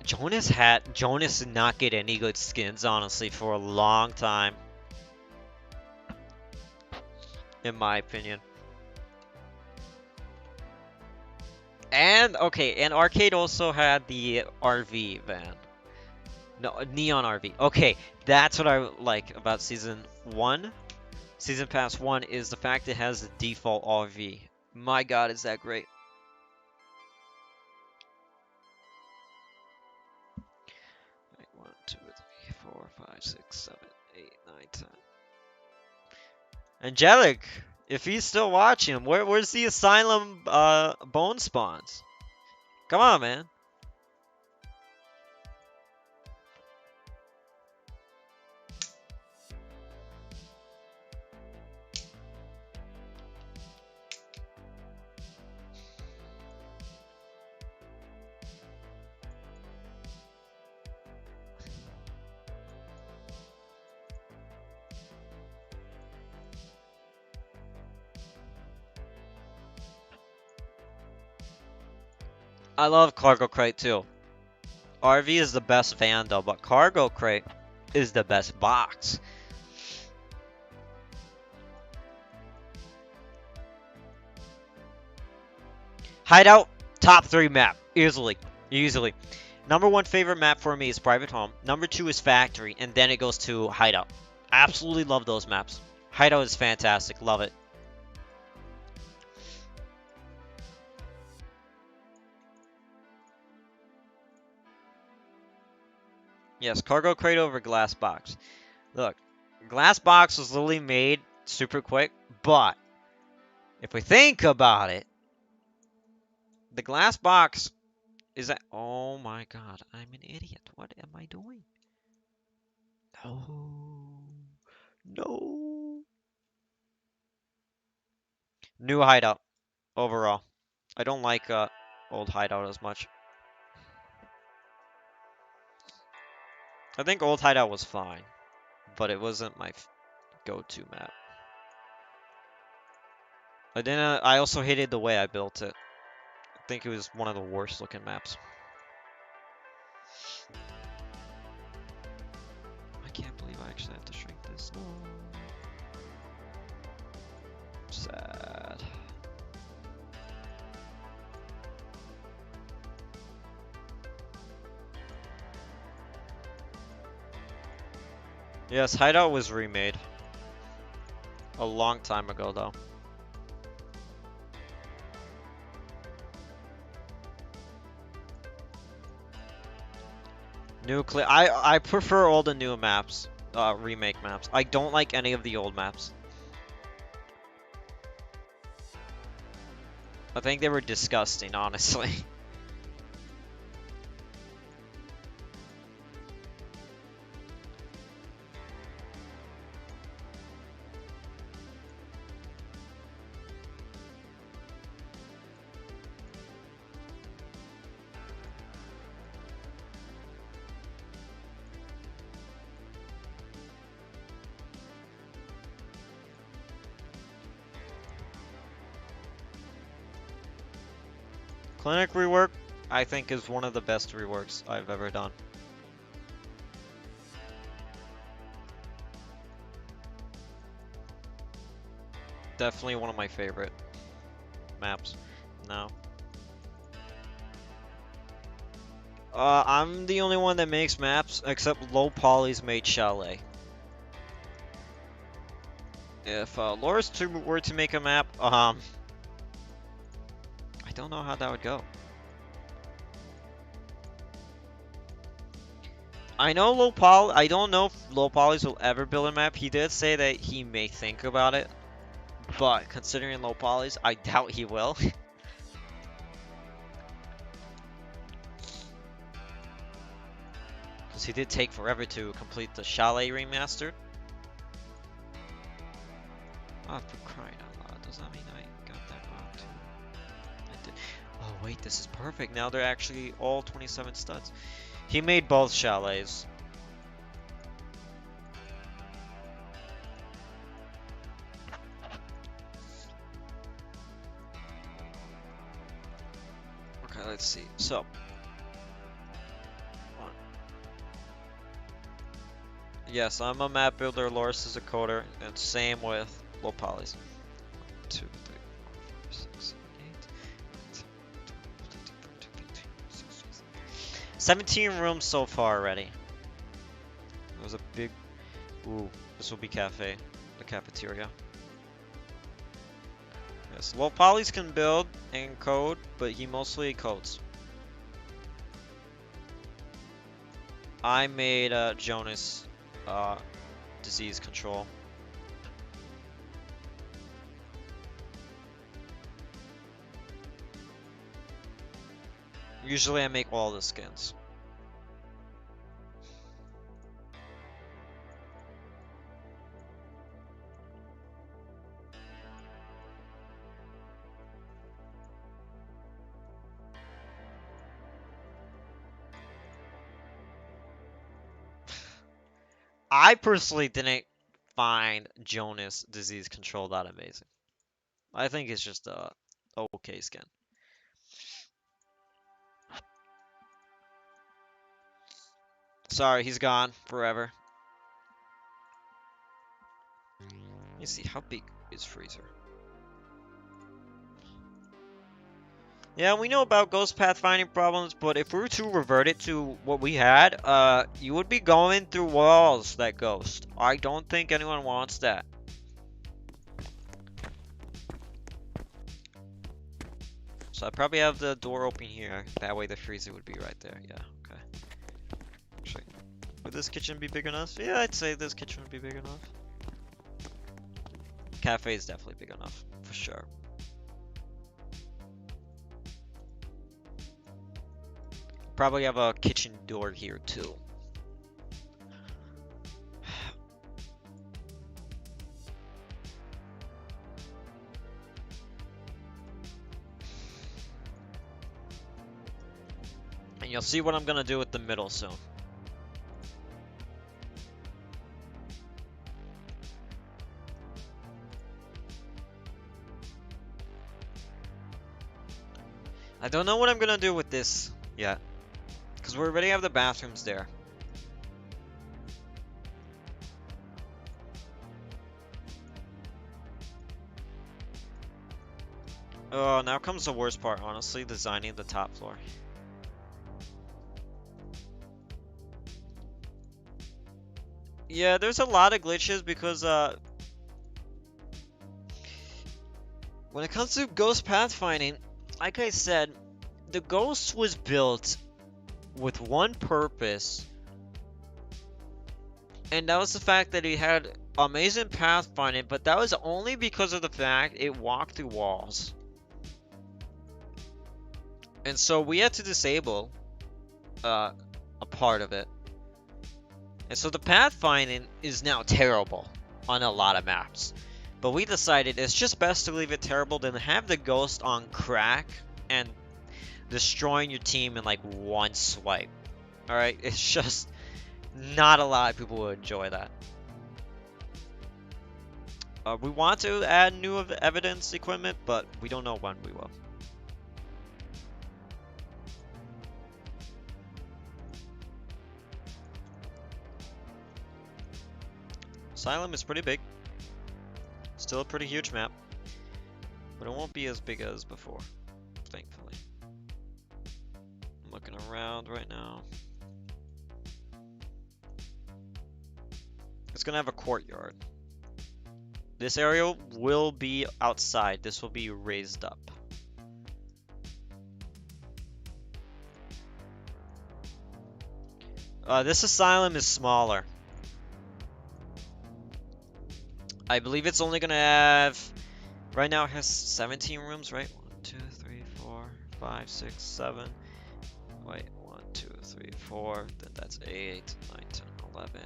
Jonas did not get any good skins, honestly, for a long time. In my opinion. And, okay, and Arcade also had the RV van. No, Neon RV. Okay, that's what I like about Season 1. Season Pass 1 is the fact it has the default RV. My god, is that great. Right, 1, 2, 3, 4, 5, 6, 7, 8, 9, 10. Angelic, if he's still watching, where's the Asylum bone spawns? Come on, man. I love Cargo Crate too. RV is the best van though, but Cargo Crate is the best box. Hideout, top 3 map. Easily. Easily. Number 1 favorite map for me is Private Home. Number 2 is Factory, and then it goes to Hideout. Absolutely love those maps. Hideout is fantastic. Love it. Yes, Cargo Crate over Glass Box. Look, Glass Box was literally made super quick, but if we think about it, the Glass Box is that. Oh my god, I'm an idiot. What am I doing? No. No. New Hideout overall. I don't like old Hideout as much. I think old Hideout was fine, but it wasn't my go-to map. I also hated the way I built it. I think it was one of the worst looking maps. I can't believe I actually have to shrink this. No. Sad. Yes, Hideout was remade. A long time ago, though. Nuclear. I prefer all the new maps, remake maps. I don't like any of the old maps. I think they were disgusting, honestly. Clinic Rework, I think, is one of the best reworks I've ever done. Definitely one of my favorite maps. No. I'm the only one that makes maps, except Low Poly's made Chalet. If Loris were to make a map, I don't know how that would go. I know I don't know if Low Polys will ever build a map. He did say that he may think about it, but considering Low Polys, I doubt he will. Because he did take forever to complete the Chalet remastered. Oh, for crying out loud, does that mean I got that wrong too? I did. Oh wait, this is perfect. Now they're actually all 27 studs. He made both Chalets. Okay, let's see. So, yes, I'm a map builder. Loris is a coder, and same with Low Polys. 2, 3, 4, 5, 6, 7, 8, 17 rooms so far already. It was a big. Ooh, this will be cafe, the cafeteria. Yes, Low Polys can build and code, but he mostly codes. I made Jonas disease control. Usually I make all the skins. I personally didn't find Jonas disease control that amazing. I think it's just a okay skin. Sorry, he's gone forever. Let me see, how big is Freezer? Yeah, we know about ghost pathfinding problems, but if we were to revert it to what we had, you would be going through walls, that ghost. I don't think anyone wants that. So I probably have the door open here. That way the freezer would be right there. Yeah, okay. Actually, would this kitchen be big enough? Yeah, I'd say this kitchen would be big enough. Cafe is definitely big enough, for sure. Probably have a kitchen door here too. And you'll see what I'm gonna do with the middle soon. I don't know what I'm gonna do with this yet, because we already have the bathrooms there. Oh, now comes the worst part, honestly, designing the top floor. Yeah, there's a lot of glitches because when it comes to ghost pathfinding, like I said, the ghost was built with one purpose, and that was the fact that it had amazing pathfinding, but that was only because of the fact it walked through walls. And so we had to disable a part of it. And so the pathfinding is now terrible on a lot of maps. But we decided it's just best to leave it terrible than have the ghost on crack and destroying your team in like one swipe. Alright, it's just not a lot of people will enjoy that. We want to add new evidence equipment, but we don't know when we will. Asylum is pretty big. Still a pretty huge map. But it won't be as big as before, thankfully. I'm looking around right now. It's gonna have a courtyard. This area will be outside. This will be raised up. This asylum is smaller. I believe it's only gonna have, right now it has 17 rooms, right? 1, 2, 3, 4, 5, 6, 7. Wait, 1, 2, 3, 4. Then that's 8, 9, 10, 11,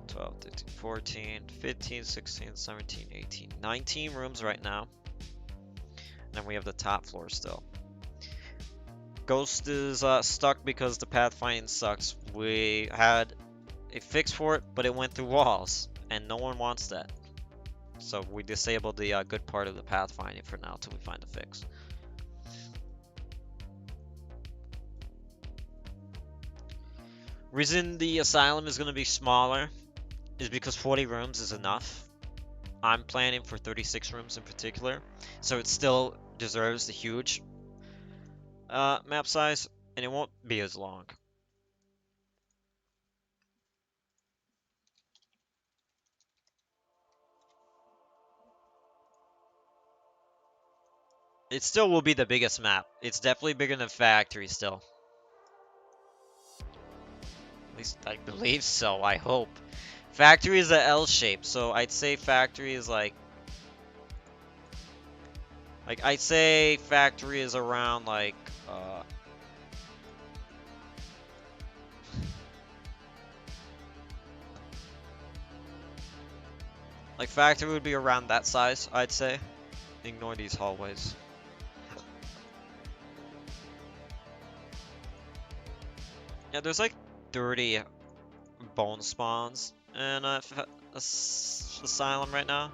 12, 13, 14, 15, 16, 17, 18, 19 rooms right now. And we have the top floor still. Ghost is stuck because the pathfinding sucks. We had a fix for it, but it went through walls, and no one wants that. So we disabled the good part of the pathfinding for now till we find a fix. Reason the asylum is going to be smaller is because 40 rooms is enough. I'm planning for 36 rooms in particular, so it still deserves the huge map size, and it won't be as long. It still will be the biggest map. It's definitely bigger than Factory still. At least I believe so, I hope. Factory is a L shape, so I'd say Factory is like I'd say Factory is around like Factory would be around that size, I'd say. Ignore these hallways. Yeah, there's like 30 bone spawns in Asylum right now.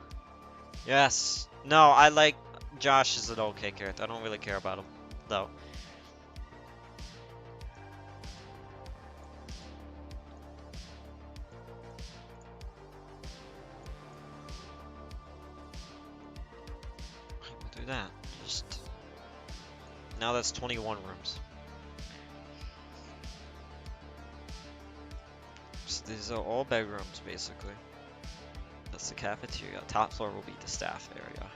Yes. No, I like Josh is an okay character. I don't really care about him, though. do that. Just now that's 21 rooms. So these are all bedrooms basically. That's the cafeteria. Top floor will be the staff area.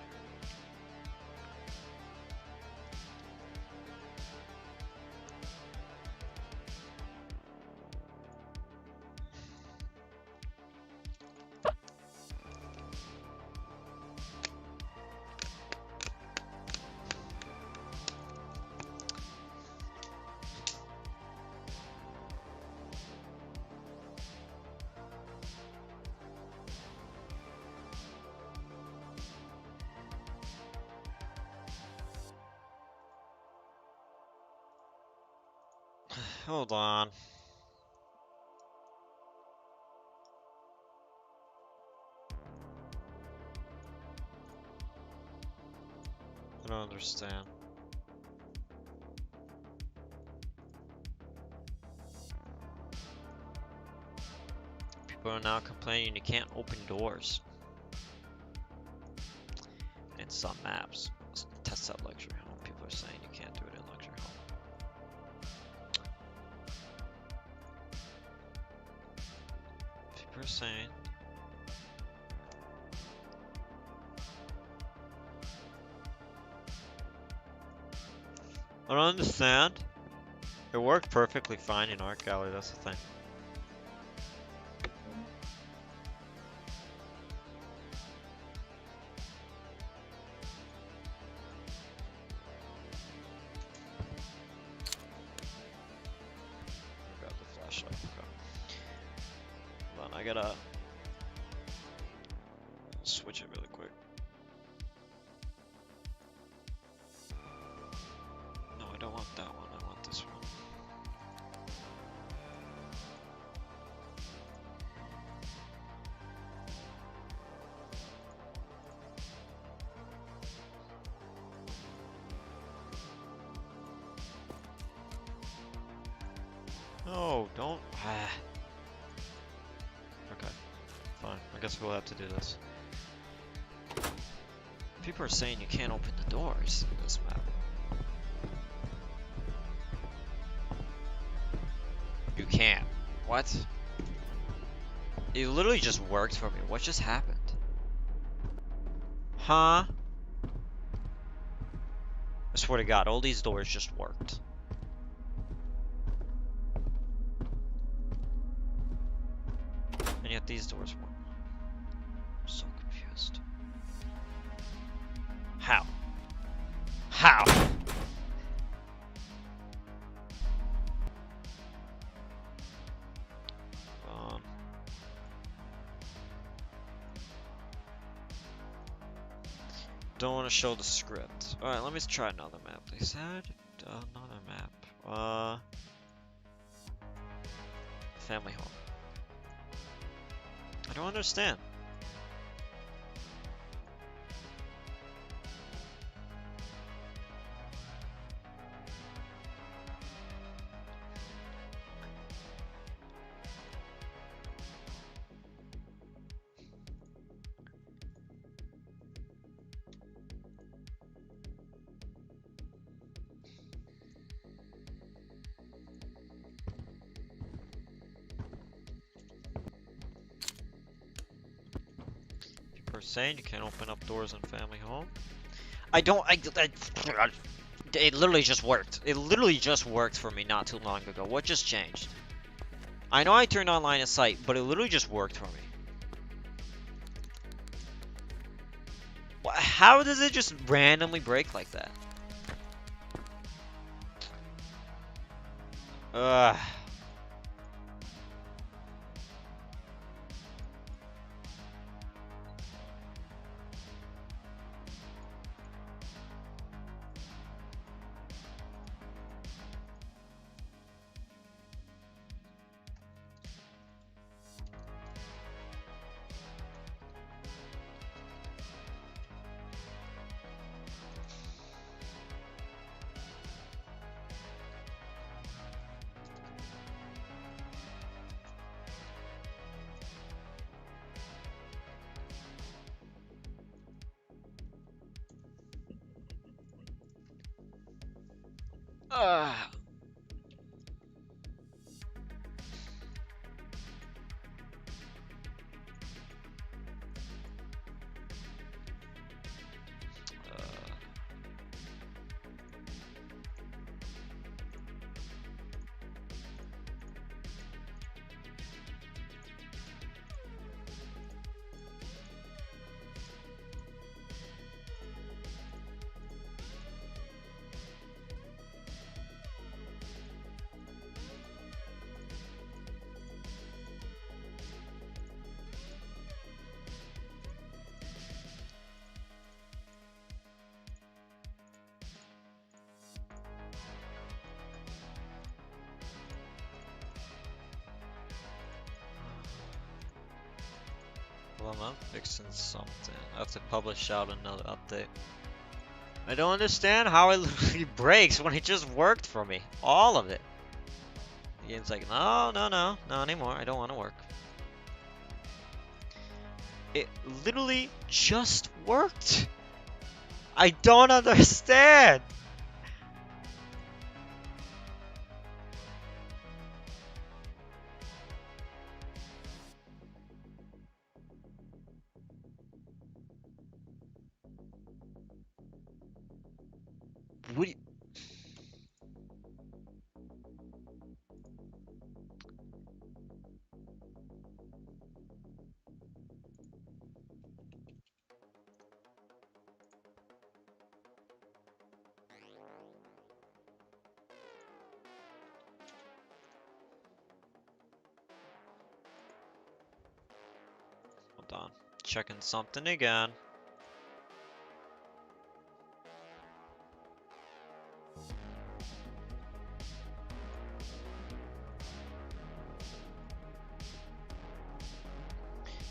Hold on. I don't understand. People are now complaining you can't open doors. In some maps. Let's test out luxury home. People are saying you can't do it in luxury home. People are saying. I don't understand. It worked perfectly fine in Art Gallery, that's the thing. Grab the flashlight. Hold on, I gotta switch it really quick. No, I don't want that one. I want this one. No, don't. Okay, fine. I guess we'll have to do this. People are saying you can't open the doors in this map. You can't. What? It literally just worked for me. What just happened? Huh? I swear to God, all these doors just worked. And yet these doors weren't. I'm so confused. How? How? Don't want to show the script. Alright, let me try another map. They said another map. Family home. I don't understand. Saying you can't open up doors in family home. It literally just worked. It literally just worked for me not too long ago. What just changed? I know I turned on line of sight, but it literally just worked for me. How does it just randomly break like that? Ugh. Well, I'm fixing something. I have to publish out another update. I don't understand how it literally breaks when it just worked for me. All of it. The game's like, no, no, no, not anymore. I don't want to work. It literally just worked. I don't understand. What do you... Hold on. Checking something again.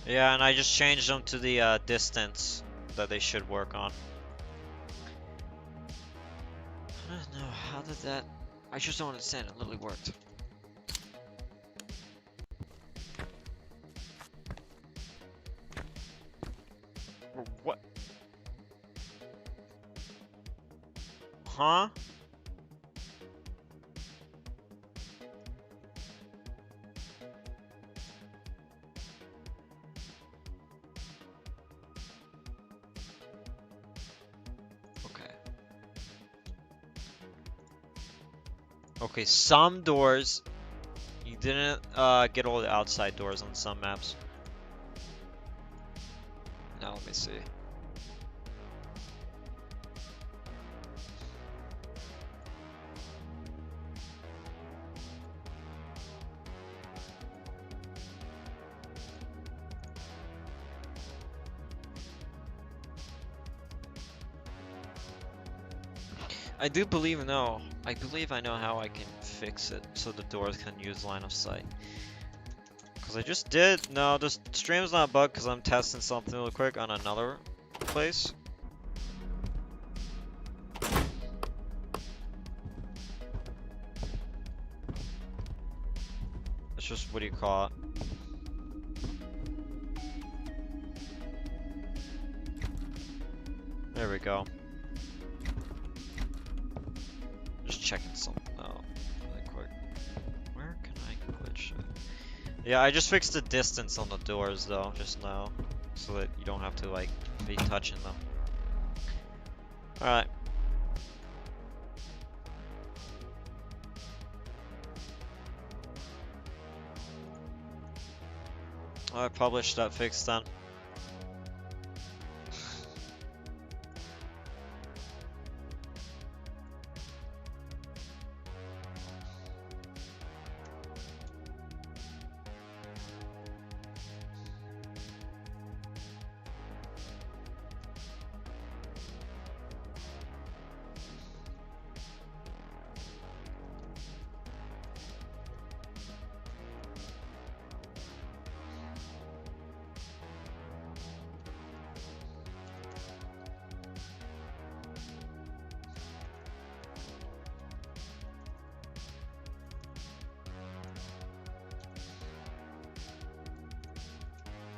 Yeah, and I just changed them to the distance that they should work on. I don't know, how did that... I just don't understand, it literally worked. What? Huh? Okay. Okay, some doors... You didn't get all the outside doors on some maps. Now let me see. I do believe no. I believe I know how I can fix it so the doors can use line of sight. Cause I just did. No, this stream's not bugged because I'm testing something real quick on another place. It's just, what do you call it? There we go. Just checking something out really quick. Where can I glitch it? Yeah, I just fixed the distance on the doors though, just now. So that you don't have to like be touching them. Alright. I published that fix then.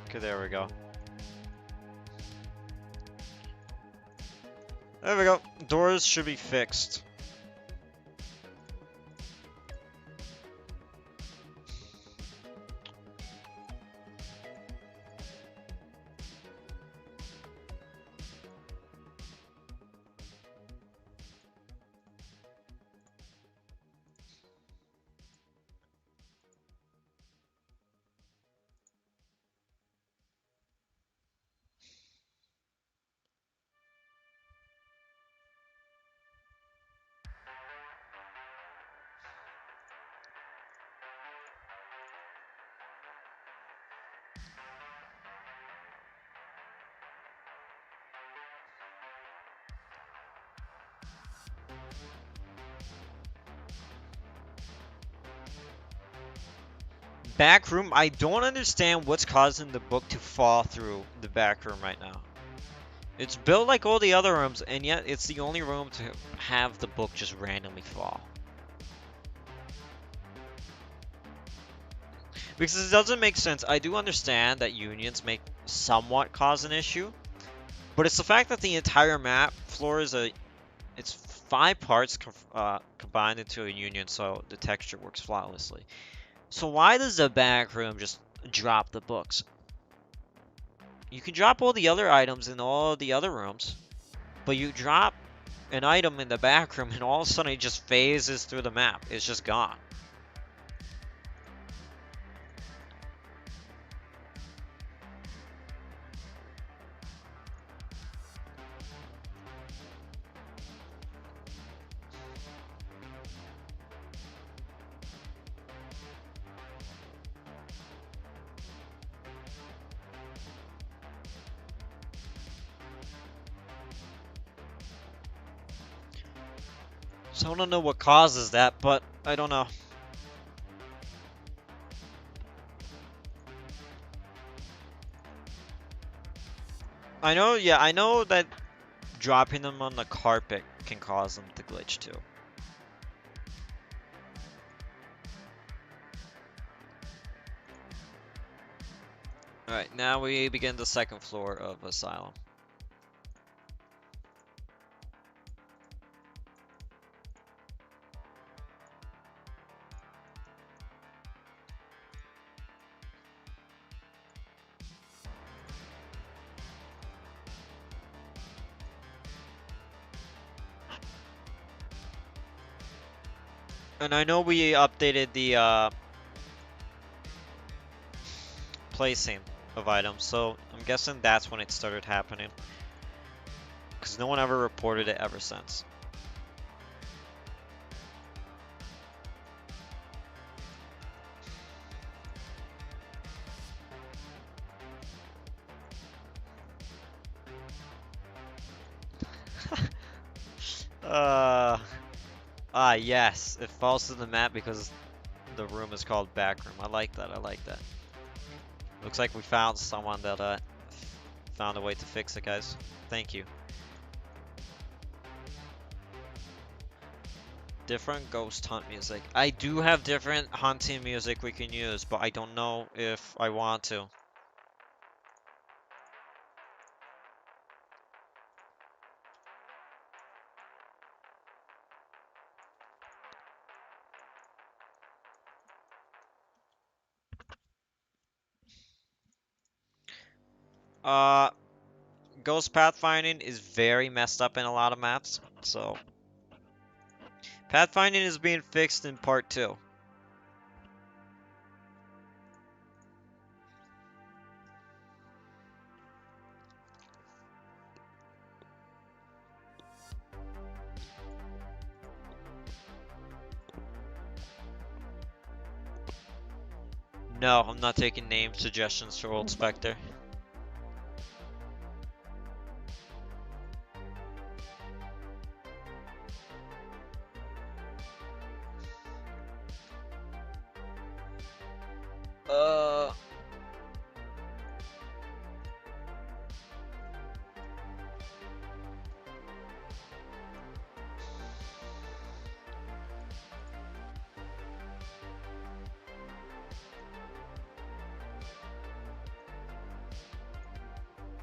Okay, there we go. There we go. Doors should be fixed. Back room, I don't understand what's causing the book to fall through the back room right now. It's built like all the other rooms, and yet it's the only room to have the book just randomly fall. Because it doesn't make sense. I do understand that unions make somewhat cause an issue, but it's the fact that the entire map floor is it's 5 parts combined into a union, so the texture works flawlessly. So why does the back room just drop the books? You can drop all the other items in all the other rooms, but you drop an item in the back room and all of a sudden it just phases through the map. It's just gone. So I don't know what causes that, but I don't know. I know, yeah, I know that dropping them on the carpet can cause them to glitch too. Alright, now we begin the second floor of Asylum. And I know we updated the placing of items, so I'm guessing that's when it started happening. Because no one ever reported it ever since. Yes, it falls to the map because the room is called back room. I like that, I like that. Looks like we found someone that found a way to fix it, guys. Thank you. Different ghost hunt music. I do have different hunting music we can use, but I don't know if I want to. Uh, Ghost pathfinding is very messed up in a lot of maps, so pathfinding is being fixed in part 2. No, I'm not taking name suggestions for old Specter. Uh,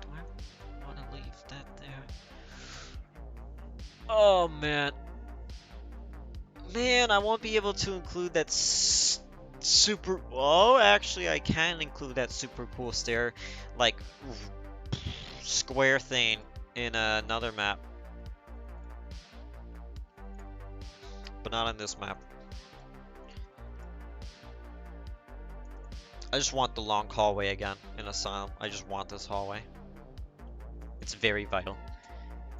do I want to leave that there? Oh man. Man, I won't be able to include that super. Oh, actually, I can include that super cool stair, like square thing in another map, but not in this map. I just want the long hallway again in Asylum. I just want this hallway. It's very vital.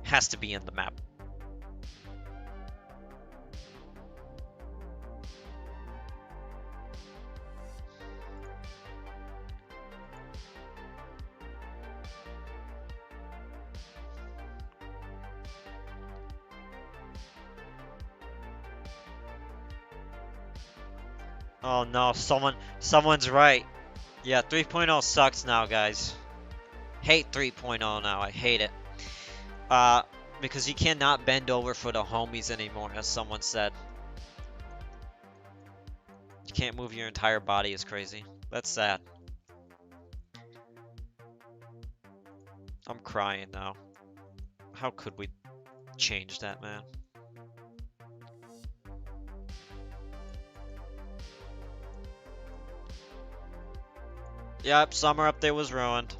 Has to be in the map. Oh no, someone's right. Yeah, 3.0 sucks now, guys. Hate 3.0 now. I hate it. Uh, because you cannot bend over for the homies anymore, as someone said. You can't move your entire body is crazy. That's sad. I'm crying now. How could we change that, man? Yep, summer update was ruined.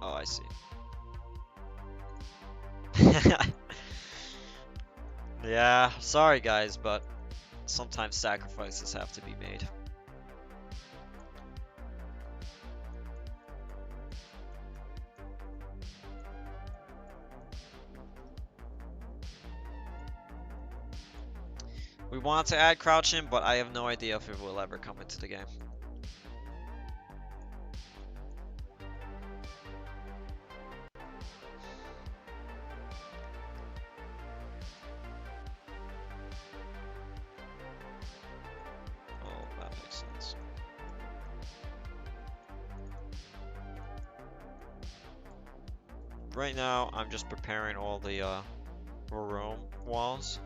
Oh, I see. Yeah, sorry guys, but sometimes sacrifices have to be made. We want to add crouching, but I have no idea if it will ever come into the game. Oh, that makes sense. Right now, I'm just preparing all the room walls.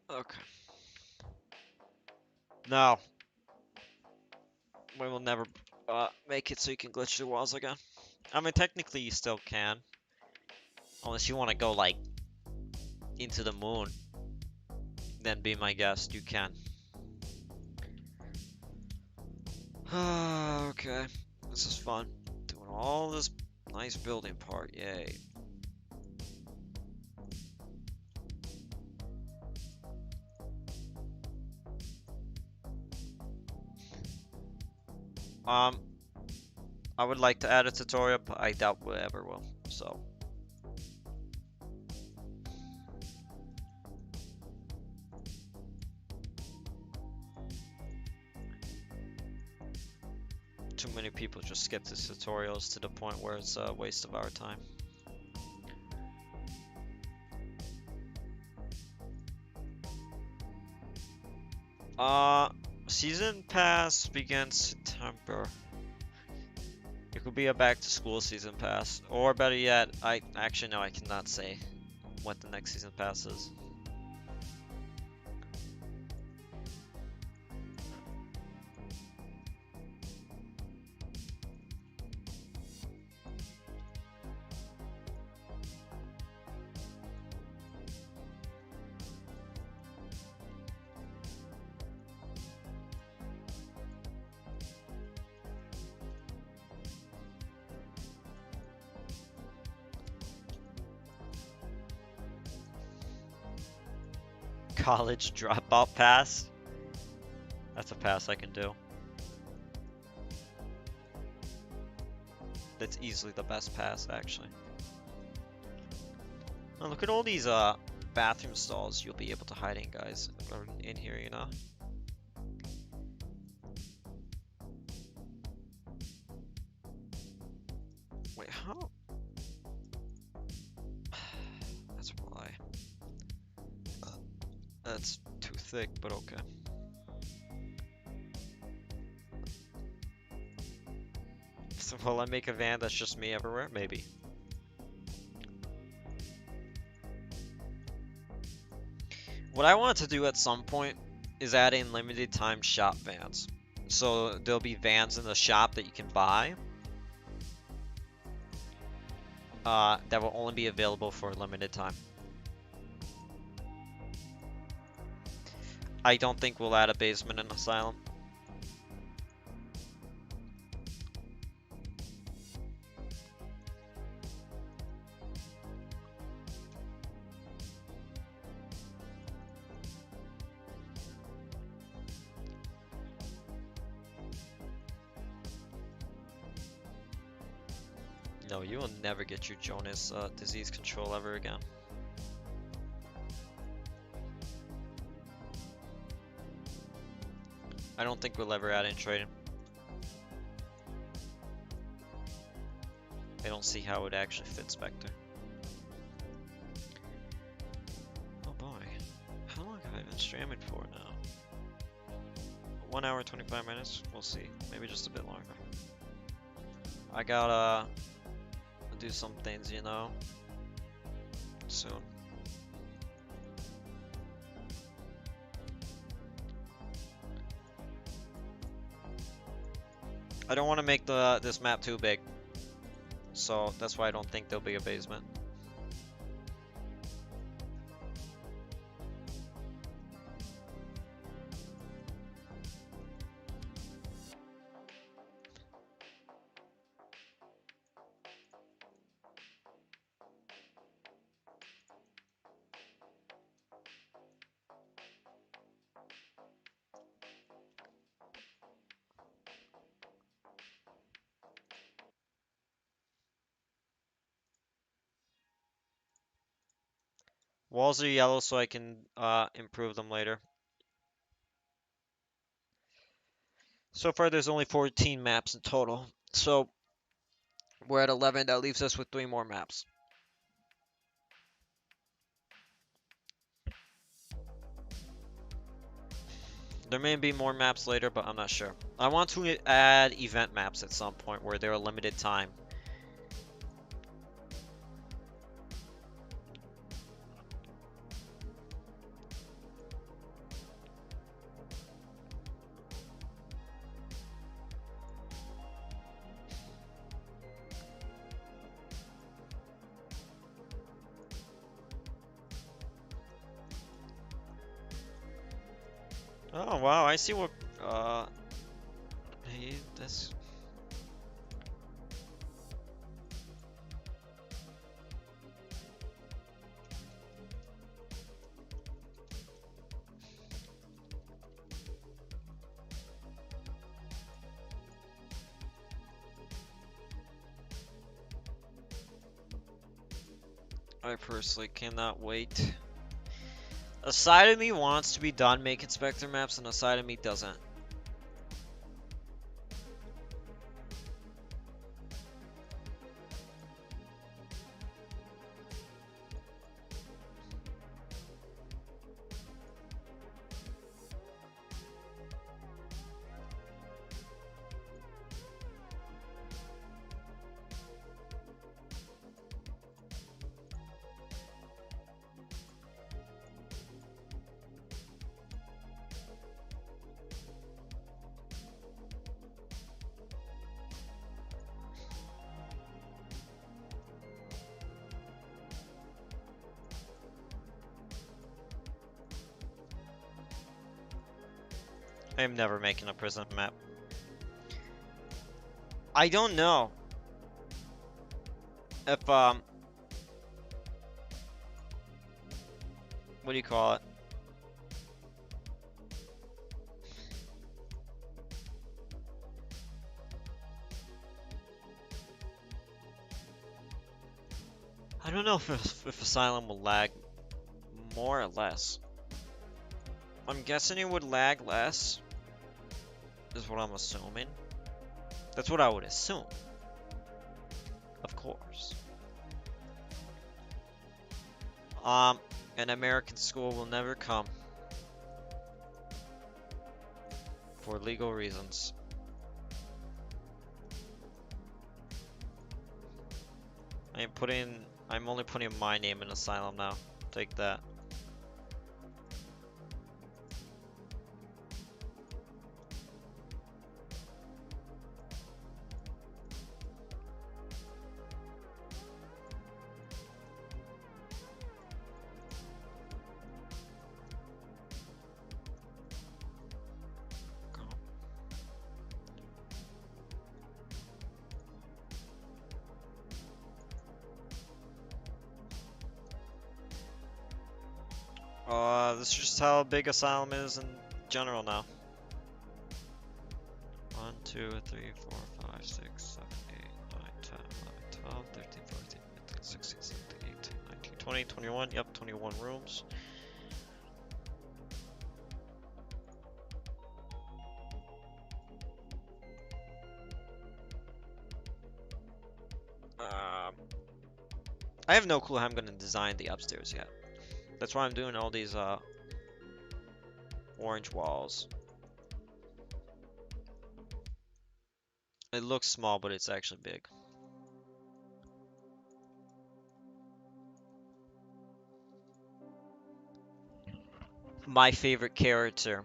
Okay. No, we will never make it so you can glitch the walls again. I mean, technically you still can, unless you want to go like into the moon. Then be my guest, you can. Okay, this is fun. Doing all this nice building part, yay. Um, I would like to add a tutorial, but I doubt we ever will, so. Too many people just skip the tutorials to the point where it's a waste of our time. Season pass begins September. It could be a back to school season pass, or better yet, I actually no, I cannot say what the next season pass is. College dropout pass? That's a pass I can do. That's easily the best pass, actually. Oh, look at all these bathroom stalls you'll be able to hide in, guys, in here, you know? Wait, how? That's why. That's too thick, but okay. So will I make a van that's just me everywhere? Maybe. What I want to do at some point is add in limited time shop vans. So there'll be vans in the shop that you can buy. That will only be available for a limited time. I don't think we'll add a basement in Asylum. No, you will never get your Jonas disease control ever again. I don't think we'll ever add in trading. I don't see how it actually fits Specter. Oh boy. How long have I been streaming for now? 1 hour 25 minutes? We'll see. Maybe just a bit longer. I gotta do some things, you know, soon. I don't want to make this map too big, so that's why I don't think there'll be a basement. Walls are yellow so I can improve them later. So far there's only 14 maps in total. So we're at 11, that leaves us with 3 more maps. There may be more maps later, but I'm not sure. I want to add event maps at some point where they're a limited time. Oh wow, I see what that's I personally cannot wait. A side of me wants to be done making Specter maps, and a side of me doesn't. I am never making a prison map. I don't know if what do you call it? I don't know if Asylum will lag more or less. I'm guessing it would lag less, is what I'm assuming. That's what I would assume. Of course. An American school will never come. For legal reasons. I'm only putting my name in Asylum now. Take that. This is just how big Asylum is in general now. 1, 2, 3, 4, 5, 6, 7, 8, 9, 10, 11, 12, 13, 14, 15, 16, 17, 18, 19, 20, 21. Yep, 21 rooms. I have no clue how I'm gonna design the upstairs yet. That's why I'm doing all these orange walls. It looks small, but it's actually big. My favorite character.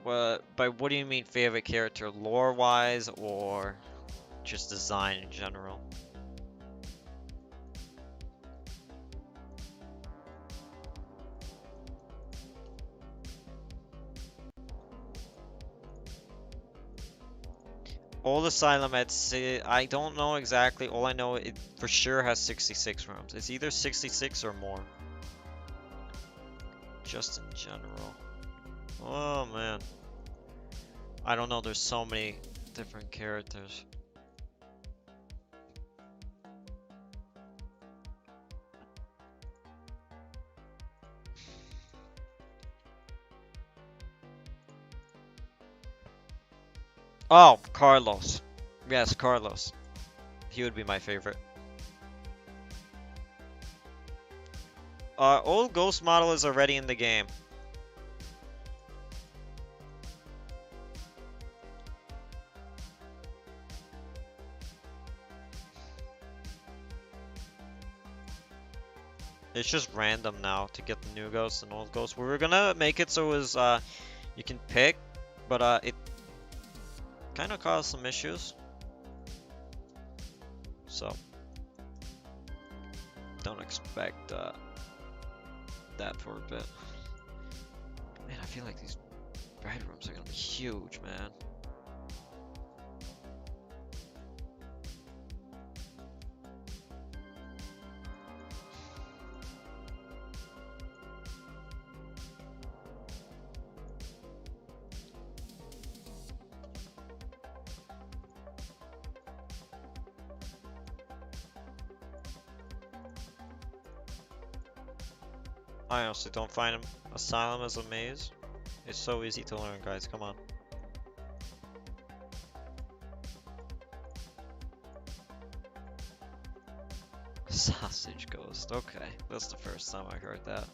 What do you mean favorite character? Lore-wise or just design in general? Old Asylum I don't know exactly. All I know, it for sure has 66 rooms. It's either 66 or more. Just in general. Oh man. I don't know, there's so many different characters. Oh, Carlos. Yes, Carlos. He would be my favorite. Old Ghost model is already in the game. It's just random now to get the new ghosts and old ghosts. We were gonna make it so it was, you can pick, but it kind of caused some issues. So, don't expect that for a bit. Man, I feel like these bedrooms are gonna be huge, man. I honestly don't find Asylum as a maze. It's so easy to learn, guys. Come on. Sausage ghost. Okay, that's the first time I heard that.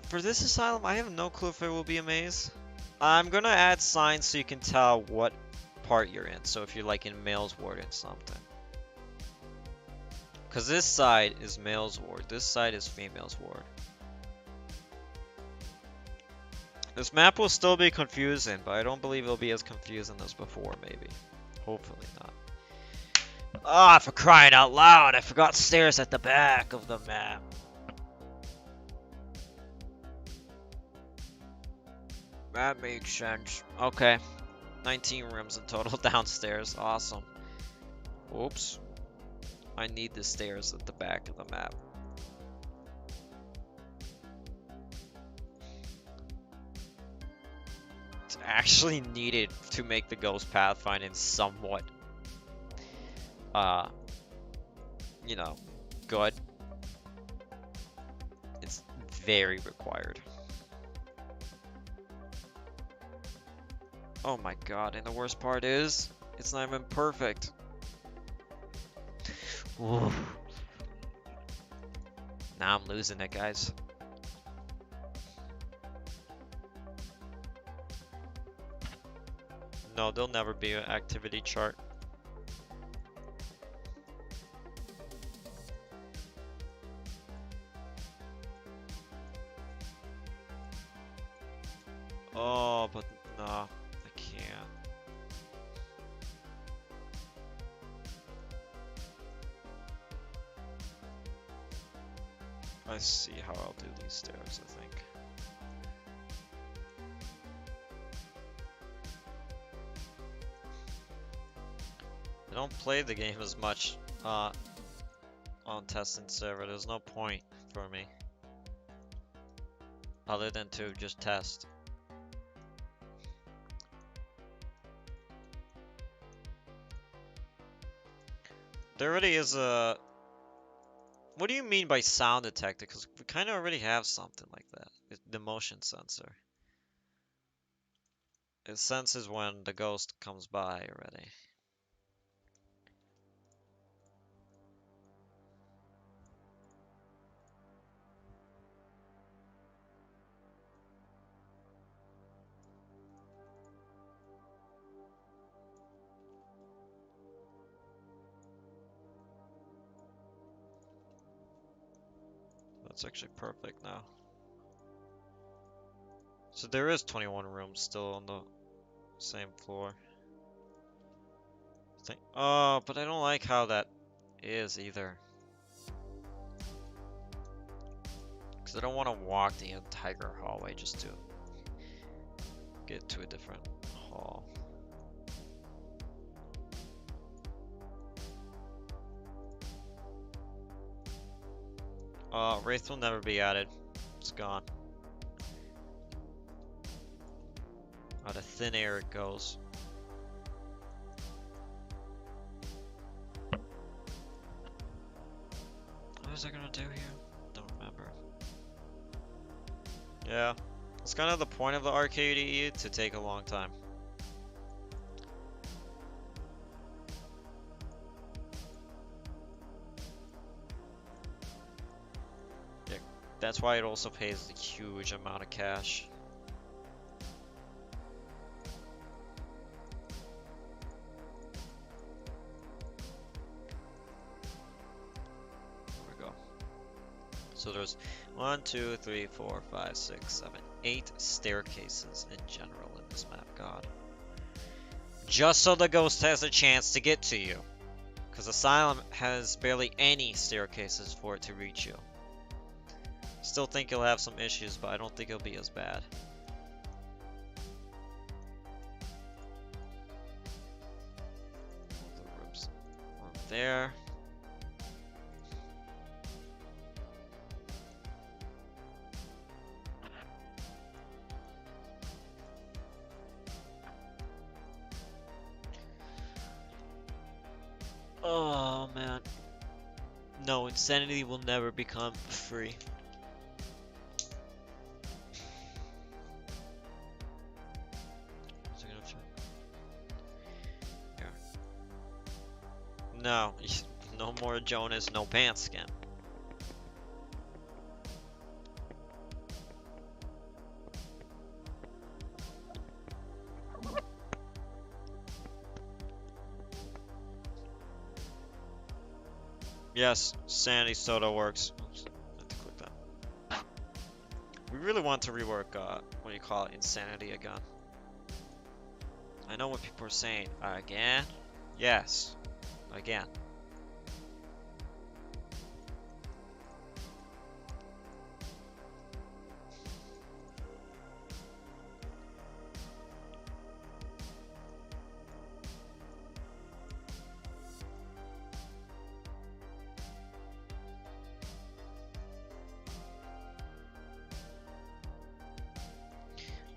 For this Asylum, I have no clue if it will be a maze. I'm gonna add signs so you can tell what part you're in. So if you're like in male's ward and something. Because this side is male's ward, this side is female's ward. This map will still be confusing, but I don't believe it'll be as confusing as before, maybe. Hopefully not. Ah, for crying out loud, I forgot stairs at the back of the map. That makes sense. Okay. 19 rooms in total downstairs. Awesome. Oops. I need the stairs at the back of the map. It's actually needed to make the ghost pathfinding somewhat, you know, good. It's very required. Oh my god, and the worst part is, it's not even perfect. Ooh. Now I'm losing it, guys. No, there'll never be an activity chart. Oh, but nah, I can't. I see how I'll do these stairs, I think. don't play the game as much on testing server. There's no point for me other than to just test. There already is a... What do you mean by sound detector? Because we kind of already have something like that. The motion sensor. It senses when the ghost comes by already. That's actually perfect now. So there is 21 rooms still on the same floor. Oh, but I don't like how that is either. Because I don't want to walk the entire hallway just to get to a different hall. Wraith will never be added. It's gone. Out of thin air it goes. What is it gonna do here? Don't remember. Yeah. It's kind of the point of the arcade to take a long time. Yeah, that's why it also pays a huge amount of cash. There we go. So there's 1, 2, 3, 4, 5, 6, 7, 8 staircases in general in this map. God. Just so the ghost has a chance to get to you. Because Asylum has barely any staircases for it to reach you. Still think you'll have some issues, but I don't think it'll be as bad. The rooms. Room there. Oh man. No, Insanity will never become free. Is it gonna check? Here. No, no more Jonas, no pants skin. Yes, Sandy Soda works. Oops, I have to click that. We really want to rework, what do you call it, Insanity again. I know what people are saying. Again? Yes. Again.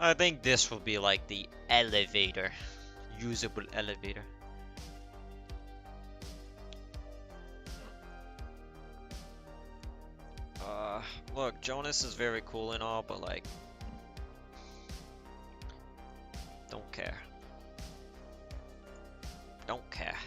I think this will be like the elevator. Usable elevator. Look, Jonas is very cool and all, but like, don't care. Don't care.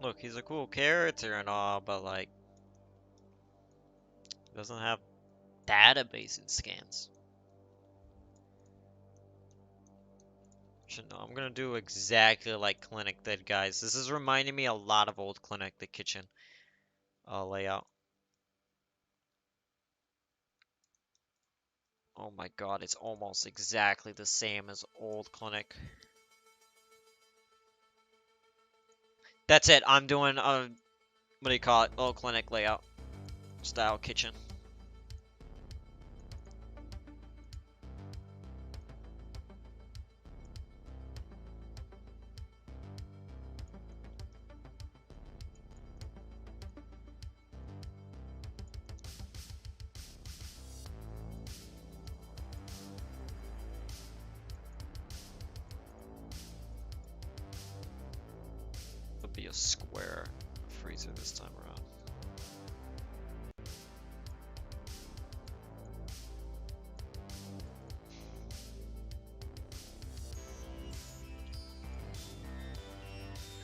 Look, he's a cool character and all, but like, doesn't have Database and scans. No, I'm gonna do exactly like Clinic did, guys. This is reminding me a lot of old Clinic, the kitchen layout. Oh my god, it's almost exactly the same as old Clinic. That's it. I'm doing what do you call it? Old Clinic layout style kitchen. It'll be a square freezer this time around.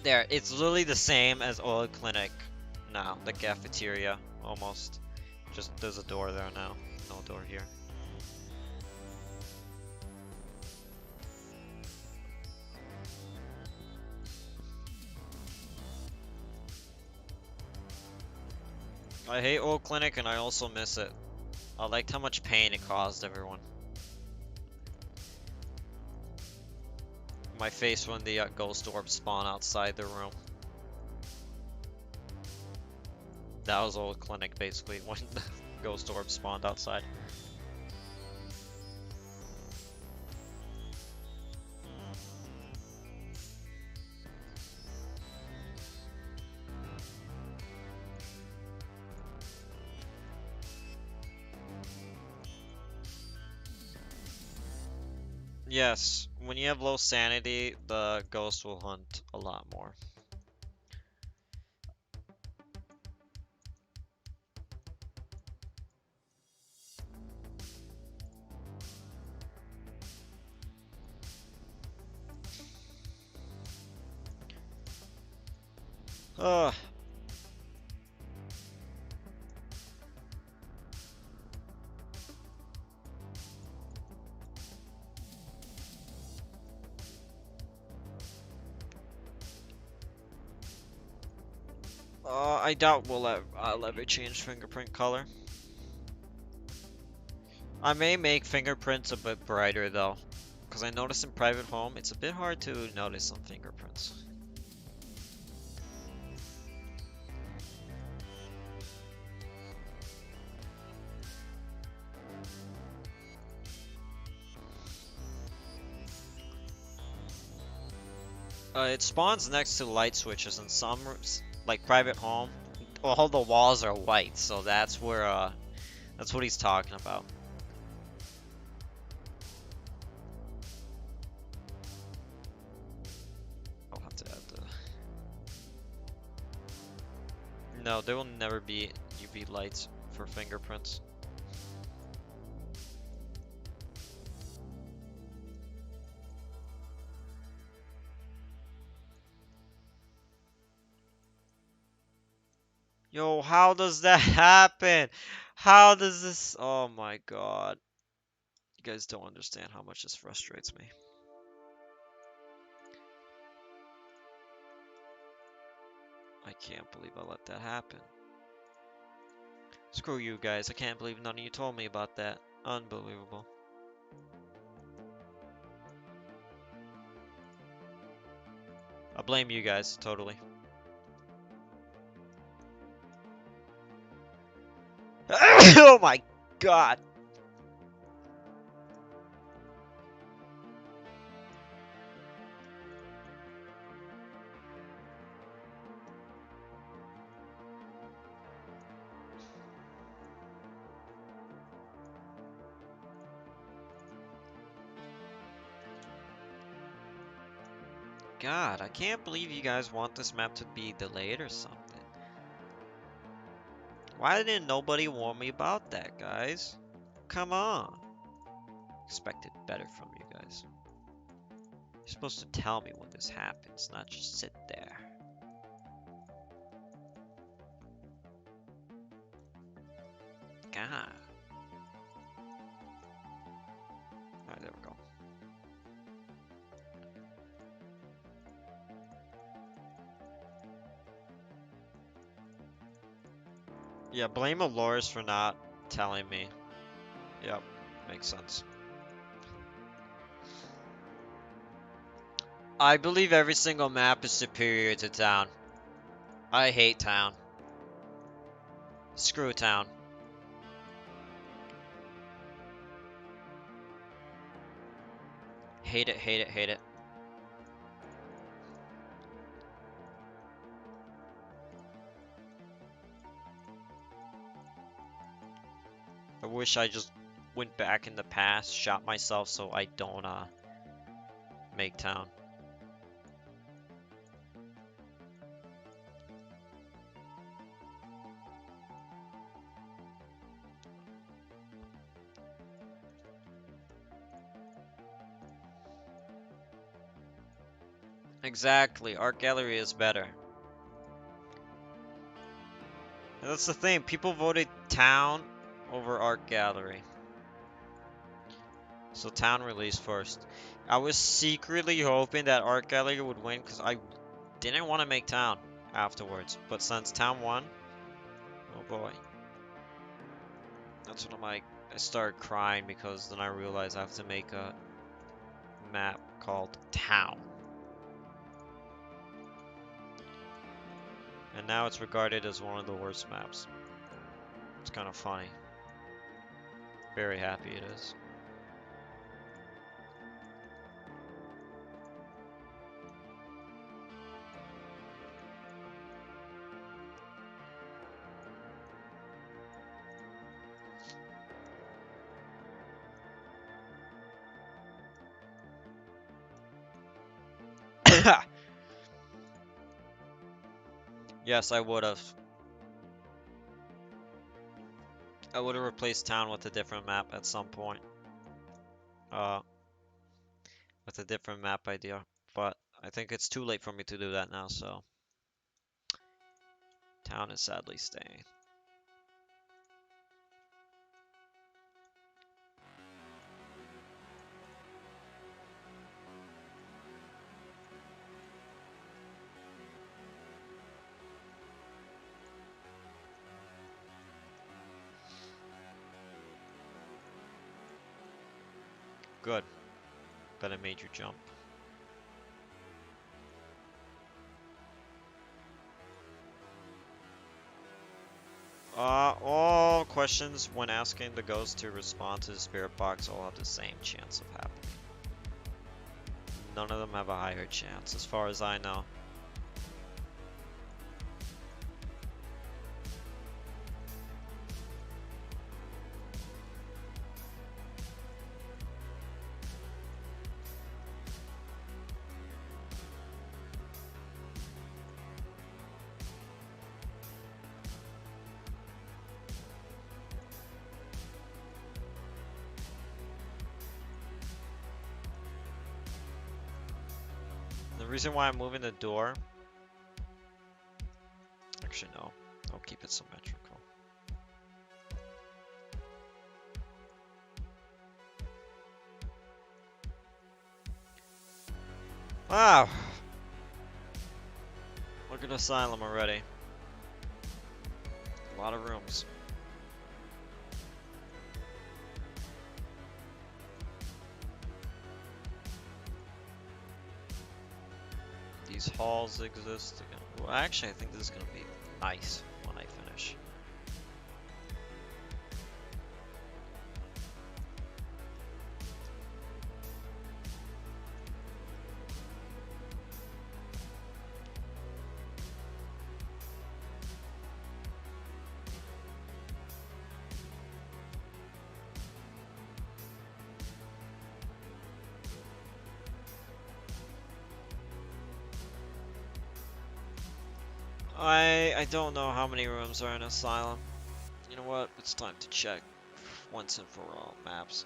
There, it's literally the same as old Clinic now, the cafeteria, almost. Just, there's a door there now, no door here. I hate old Clinic and I also miss it. I liked how much pain it caused everyone. My face when the ghost orbs spawn outside the room. That was old Clinic basically when the ghost orb spawned outside. Yes, when you have low sanity, the ghost will hunt a lot more. Ugh. I doubt I'll ever change fingerprint color. I may make fingerprints a bit brighter though, because I noticed in private home it's a bit hard to notice some fingerprints. It spawns next to light switches in some like private home. All the walls are white, so that's where that's what he's talking about. I'll have to add the. No, there will never be UV lights for fingerprints. Yo, how does that happen? How does this? Oh my god. You guys don't understand how much this frustrates me. I can't believe I let that happen. Screw you guys, I can't believe none of you told me about that. Unbelievable. I blame you guys, totally. Oh my god! God, I can't believe you guys want this map to be delayed or something. Why didn't nobody warn me about that, guys? Come on. Expected better from you guys. You're supposed to tell me when this happens, not just sit there. God. Yeah, blame Aloris for not telling me. Yep, makes sense. I believe every single map is superior to town. I hate town. Screw town. Hate it, hate it, hate it. I wish I just went back in the past, shot myself so I don't make town. Exactly, art gallery is better. And that's the thing, people voted town over art gallery. So town released first. I was secretly hoping that art gallery would win because I didn't want to make town afterwards. But since town won, oh boy. That's when I'm like, I started crying because then I realized I have to make a map called town. And now it's regarded as one of the worst maps. It's kind of funny. Very happy it is. Yes, I would have. I would have replaced town with a different map at some point. Uh, with a different map idea. But I think it's too late for me to do that now, so town is sadly staying. Good. Bet I made you jump. All questions when asking the ghost to respond to the spirit box all have the same chance of happening. None of them have a higher chance, as far as I know. The reason why I'm moving the door... Actually, no. I'll keep it symmetrical. Wow! Look at Asylum already. A lot of rooms. These halls exist again. Well, actually, I think this is gonna be nice when I finish. I don't know how many rooms are in Asylum. You know what? It's time to check once and for all. Maps.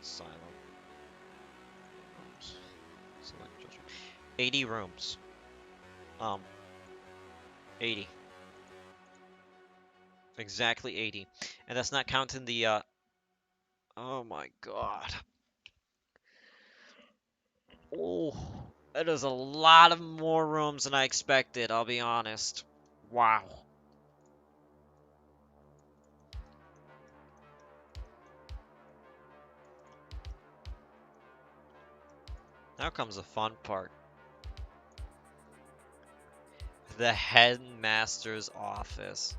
Asylum. Rooms. Select judgment. 80 rooms. 80. Exactly 80. And that's not counting the, oh my god. Oh, that is a lot of more rooms than I expected, I'll be honest. Wow. Now comes the fun part. The headmaster's office.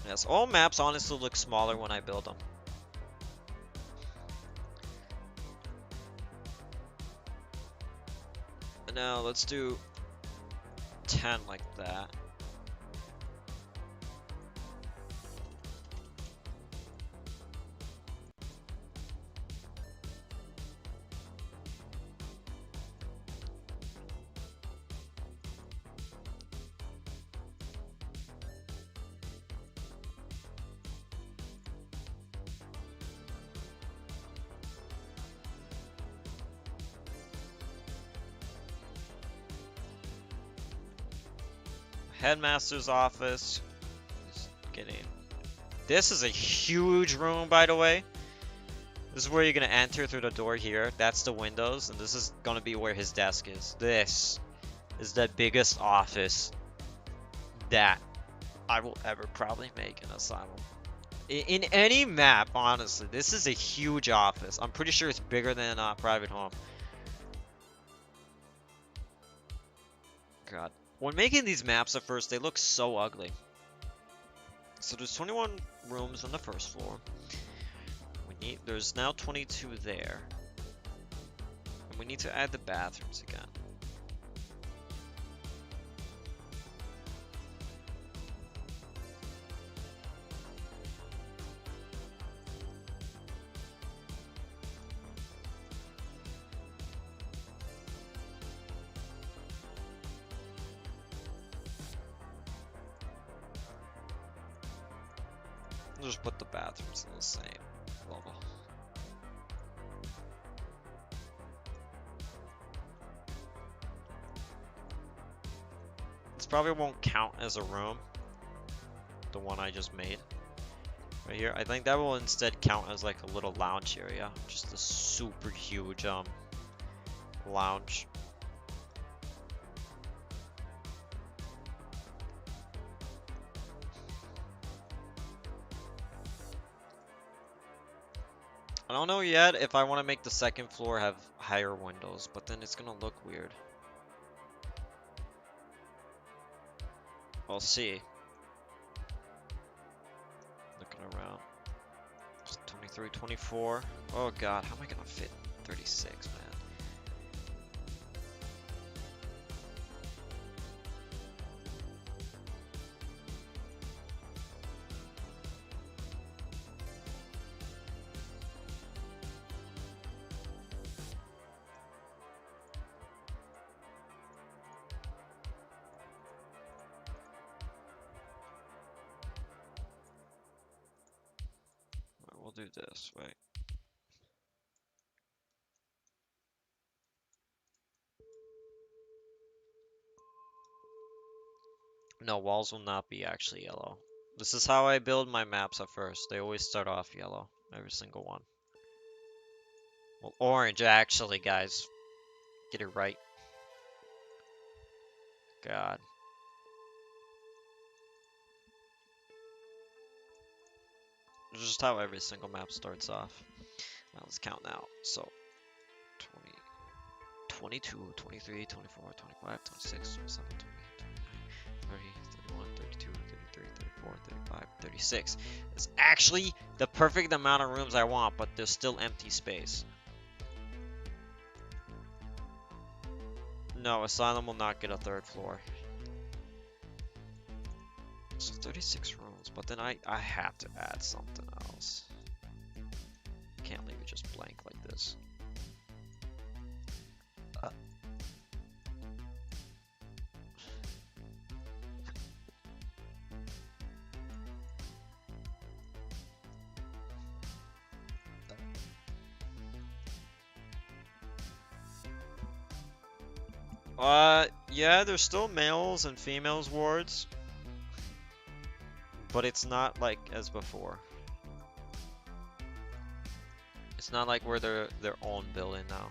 Yes, all maps honestly look smaller when I build them. Now let's do 10 like that. Headmaster's office. Just getting. This is a huge room, by the way. This is where you're gonna enter through the door here. That's the windows, and this is gonna be where his desk is. This is the biggest office that I will ever probably make in Asylum. In any map, honestly, this is a huge office. I'm pretty sure it's bigger than Private Home. God. When making these maps at first, they look so ugly. So there's 21 rooms on the first floor. There's now 22 there. And we need to add the bathrooms again. Just put the bathrooms in the same level. This probably won't count as a room, the one I just made right here. I think that will instead count as like a little lounge area, just a super huge lounge. I don't know yet if I want to make the second floor have higher windows, but then it's gonna look weird. We'll see. Looking around. 23, 24. Oh god, how am I gonna fit 36, man? We'll do this, wait. No, walls will not be actually yellow. This is how I build my maps at first. They always start off yellow, every single one. Well, orange actually, guys. Get it right. God. This is just how every single map starts off. Now let's count now. So, 20, 22, 23, 24, 25, 26, 27, 28, 29, 30, 31, 32, 33, 34, 35, 36. It's actually the perfect amount of rooms I want, but there's still empty space. No, Asylum will not get a third floor. So 36 rooms, but then I have to add something else. Can't leave it just blank like this. Yeah, there's still males and females wards, but it's not like as before. It's not like we're their own building now.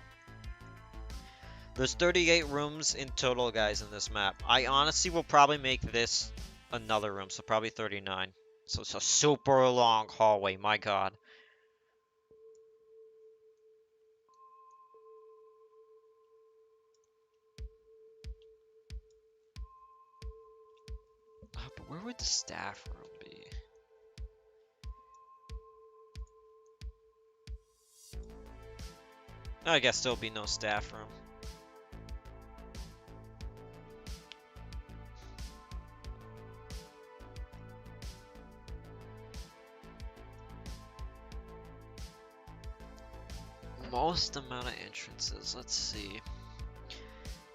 There's 38 rooms in total, guys, in this map. I honestly will probably make this another room, so probably 39. So it's a super long hallway, my god. But where would the staff room be? I guess there'll be no staff room. Most amount of entrances, let's see.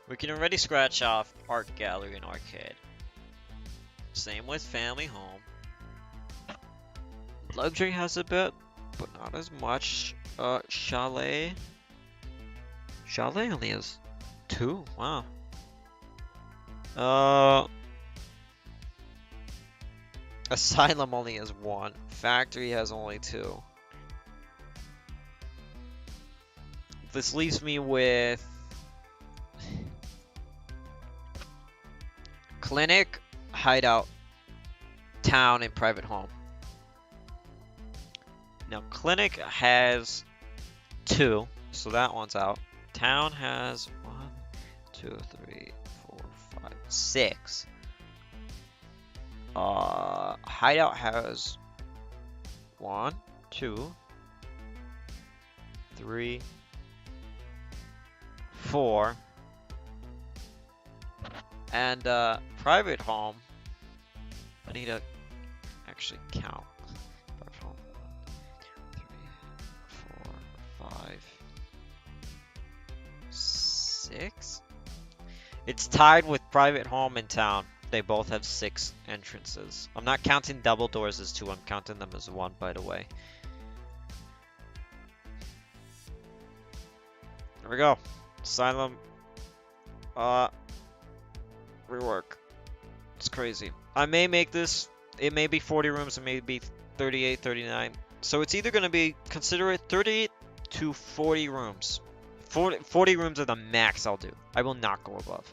We can already scratch off art gallery and arcade. Same with family home. Luxury has a bit, but not as much. Chalet. Chalet only has 2. Wow. Asylum only has 1. Factory has only 2. This leaves me with clinic, hideout, town, and private home. Now, clinic has 2, so that one's out. Town has 1, 2, 3, 4, 5, 6. Hideout has 1, 2, 3, 4. And private home, I need to actually count. Private home, 1, 3, 4, 5, 6. It's tied with private home and town. They both have 6 entrances. I'm not counting double doors as 2. I'm counting them as 1, by the way. There we go. Asylum. Rework. It's crazy. I may make this, it may be 40 rooms, it may be 38, 39. So it's either going to be, consider it 38 to 40 rooms. 40 rooms are the max I'll do. I will not go above.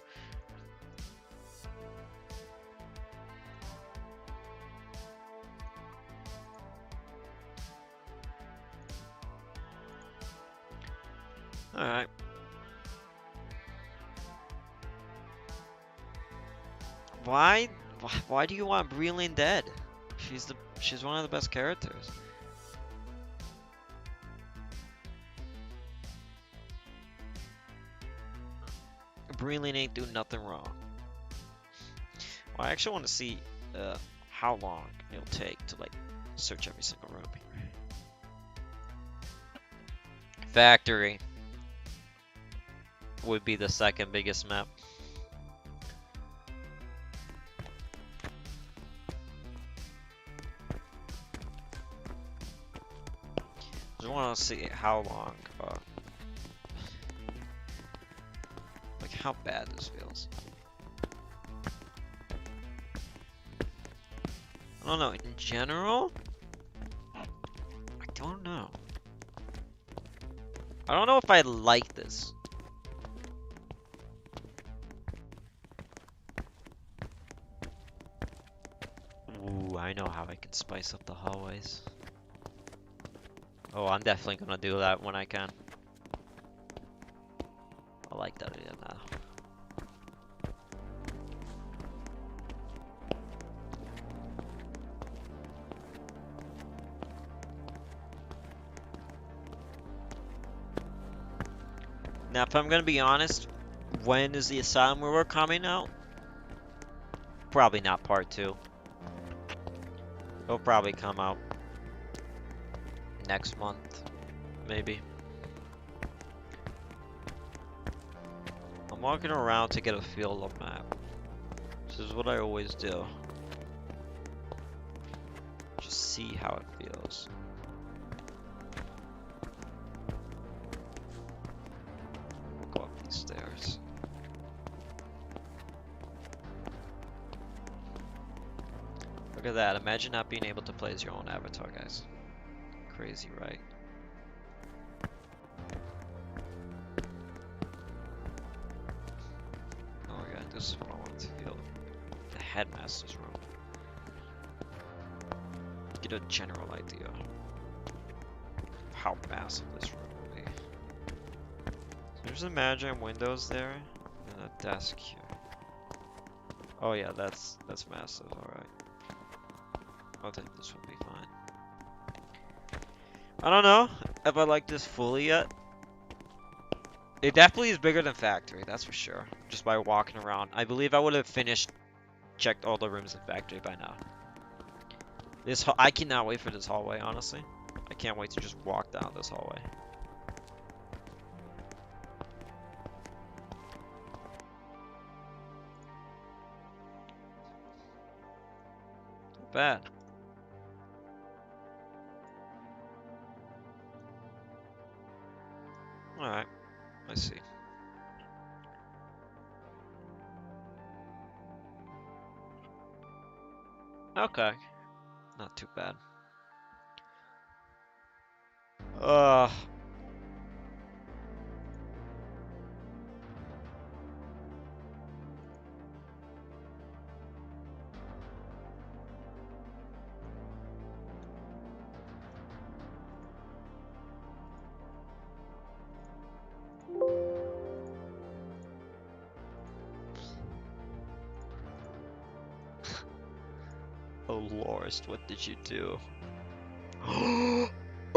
Alright. Why do you want Breland dead? She's one of the best characters. Breland ain't doing nothing wrong. Well, I actually want to see how long it'll take to like search every single room here. Factory would be the second biggest map. I want to see how long, like how bad this feels. I don't know, in general? I don't know. I don't know if I like this. Ooh, I know how I can spice up the hallways. Oh, I'm definitely gonna do that when I can. I like that idea now. Now, if I'm gonna be honest, when is the Asylum Rework coming out? Probably not part 2. It'll probably come out next month, maybe. I'm walking around to get a feel of the map. This is what I always do. Just see how it feels. We'll go up these stairs. Look at that. Imagine not being able to play as your own avatar, guys. Crazy, right? Oh my god, this is what I want to feel. The headmaster's room. get a general idea of how massive this room will be. So just imagine windows there and a desk here. Oh yeah, that's massive. All right. I think this will be fine. I don't know if I like this fully yet. It definitely is bigger than Factory, that's for sure. Just by walking around. I believe I would have checked all the rooms in Factory by now. I cannot wait for this hallway, honestly. I can't wait to just walk down this hallway. Not bad. Alright, I see. Okay, not too bad. Uh, oh Lord, what did you do?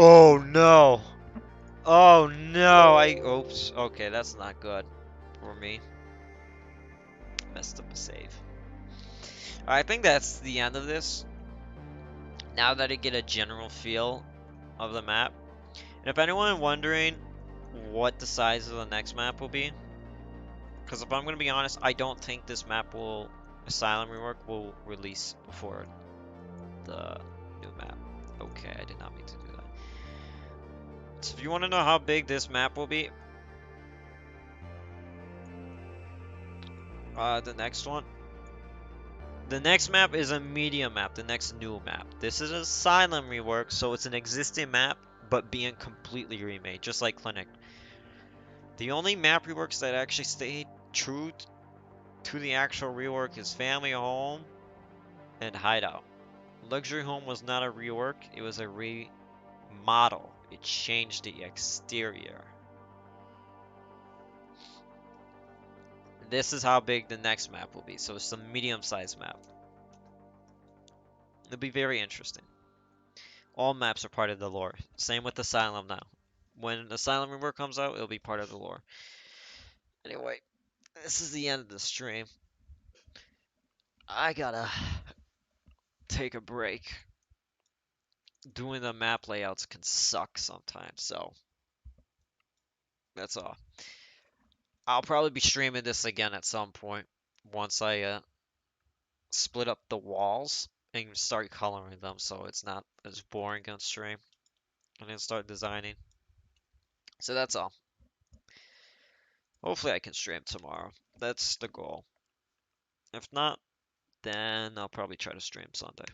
Oh no! Oh no! Oops. Okay, that's not good for me. Messed up a save. I think that's the end of this. Now that I get a general feel of the map. And if anyone wondering what the size of the next map will be, because if I'm going to be honest, I don't think this map Asylum Rework will release before the new map. Okay, I did not mean to do that. So if you want to know how big this map will be, the next one. The next map is a medium map, the next new map. This is Asylum Rework, so it's an existing map, but being completely remade, just like Clinic. The only map reworks that actually stayed true to the actual rework is Family Home and Hideout. Luxury Home was not a rework, it was a remodel. It changed the exterior. This is how big the next map will be, so it's a medium-sized map. It'll be very interesting. All maps are part of the lore. Same with Asylum now. When Asylum Rework comes out, it'll be part of the lore. Anyway, this is the end of the stream. I gotta take a break. Doing the map layouts can suck sometimes, so that's all. I'll probably be streaming this again at some point once I split up the walls and start coloring them so it's not as boring on stream and then start designing. So that's all. Hopefully I can stream tomorrow. That's the goal. If not, then I'll probably try to stream Sunday.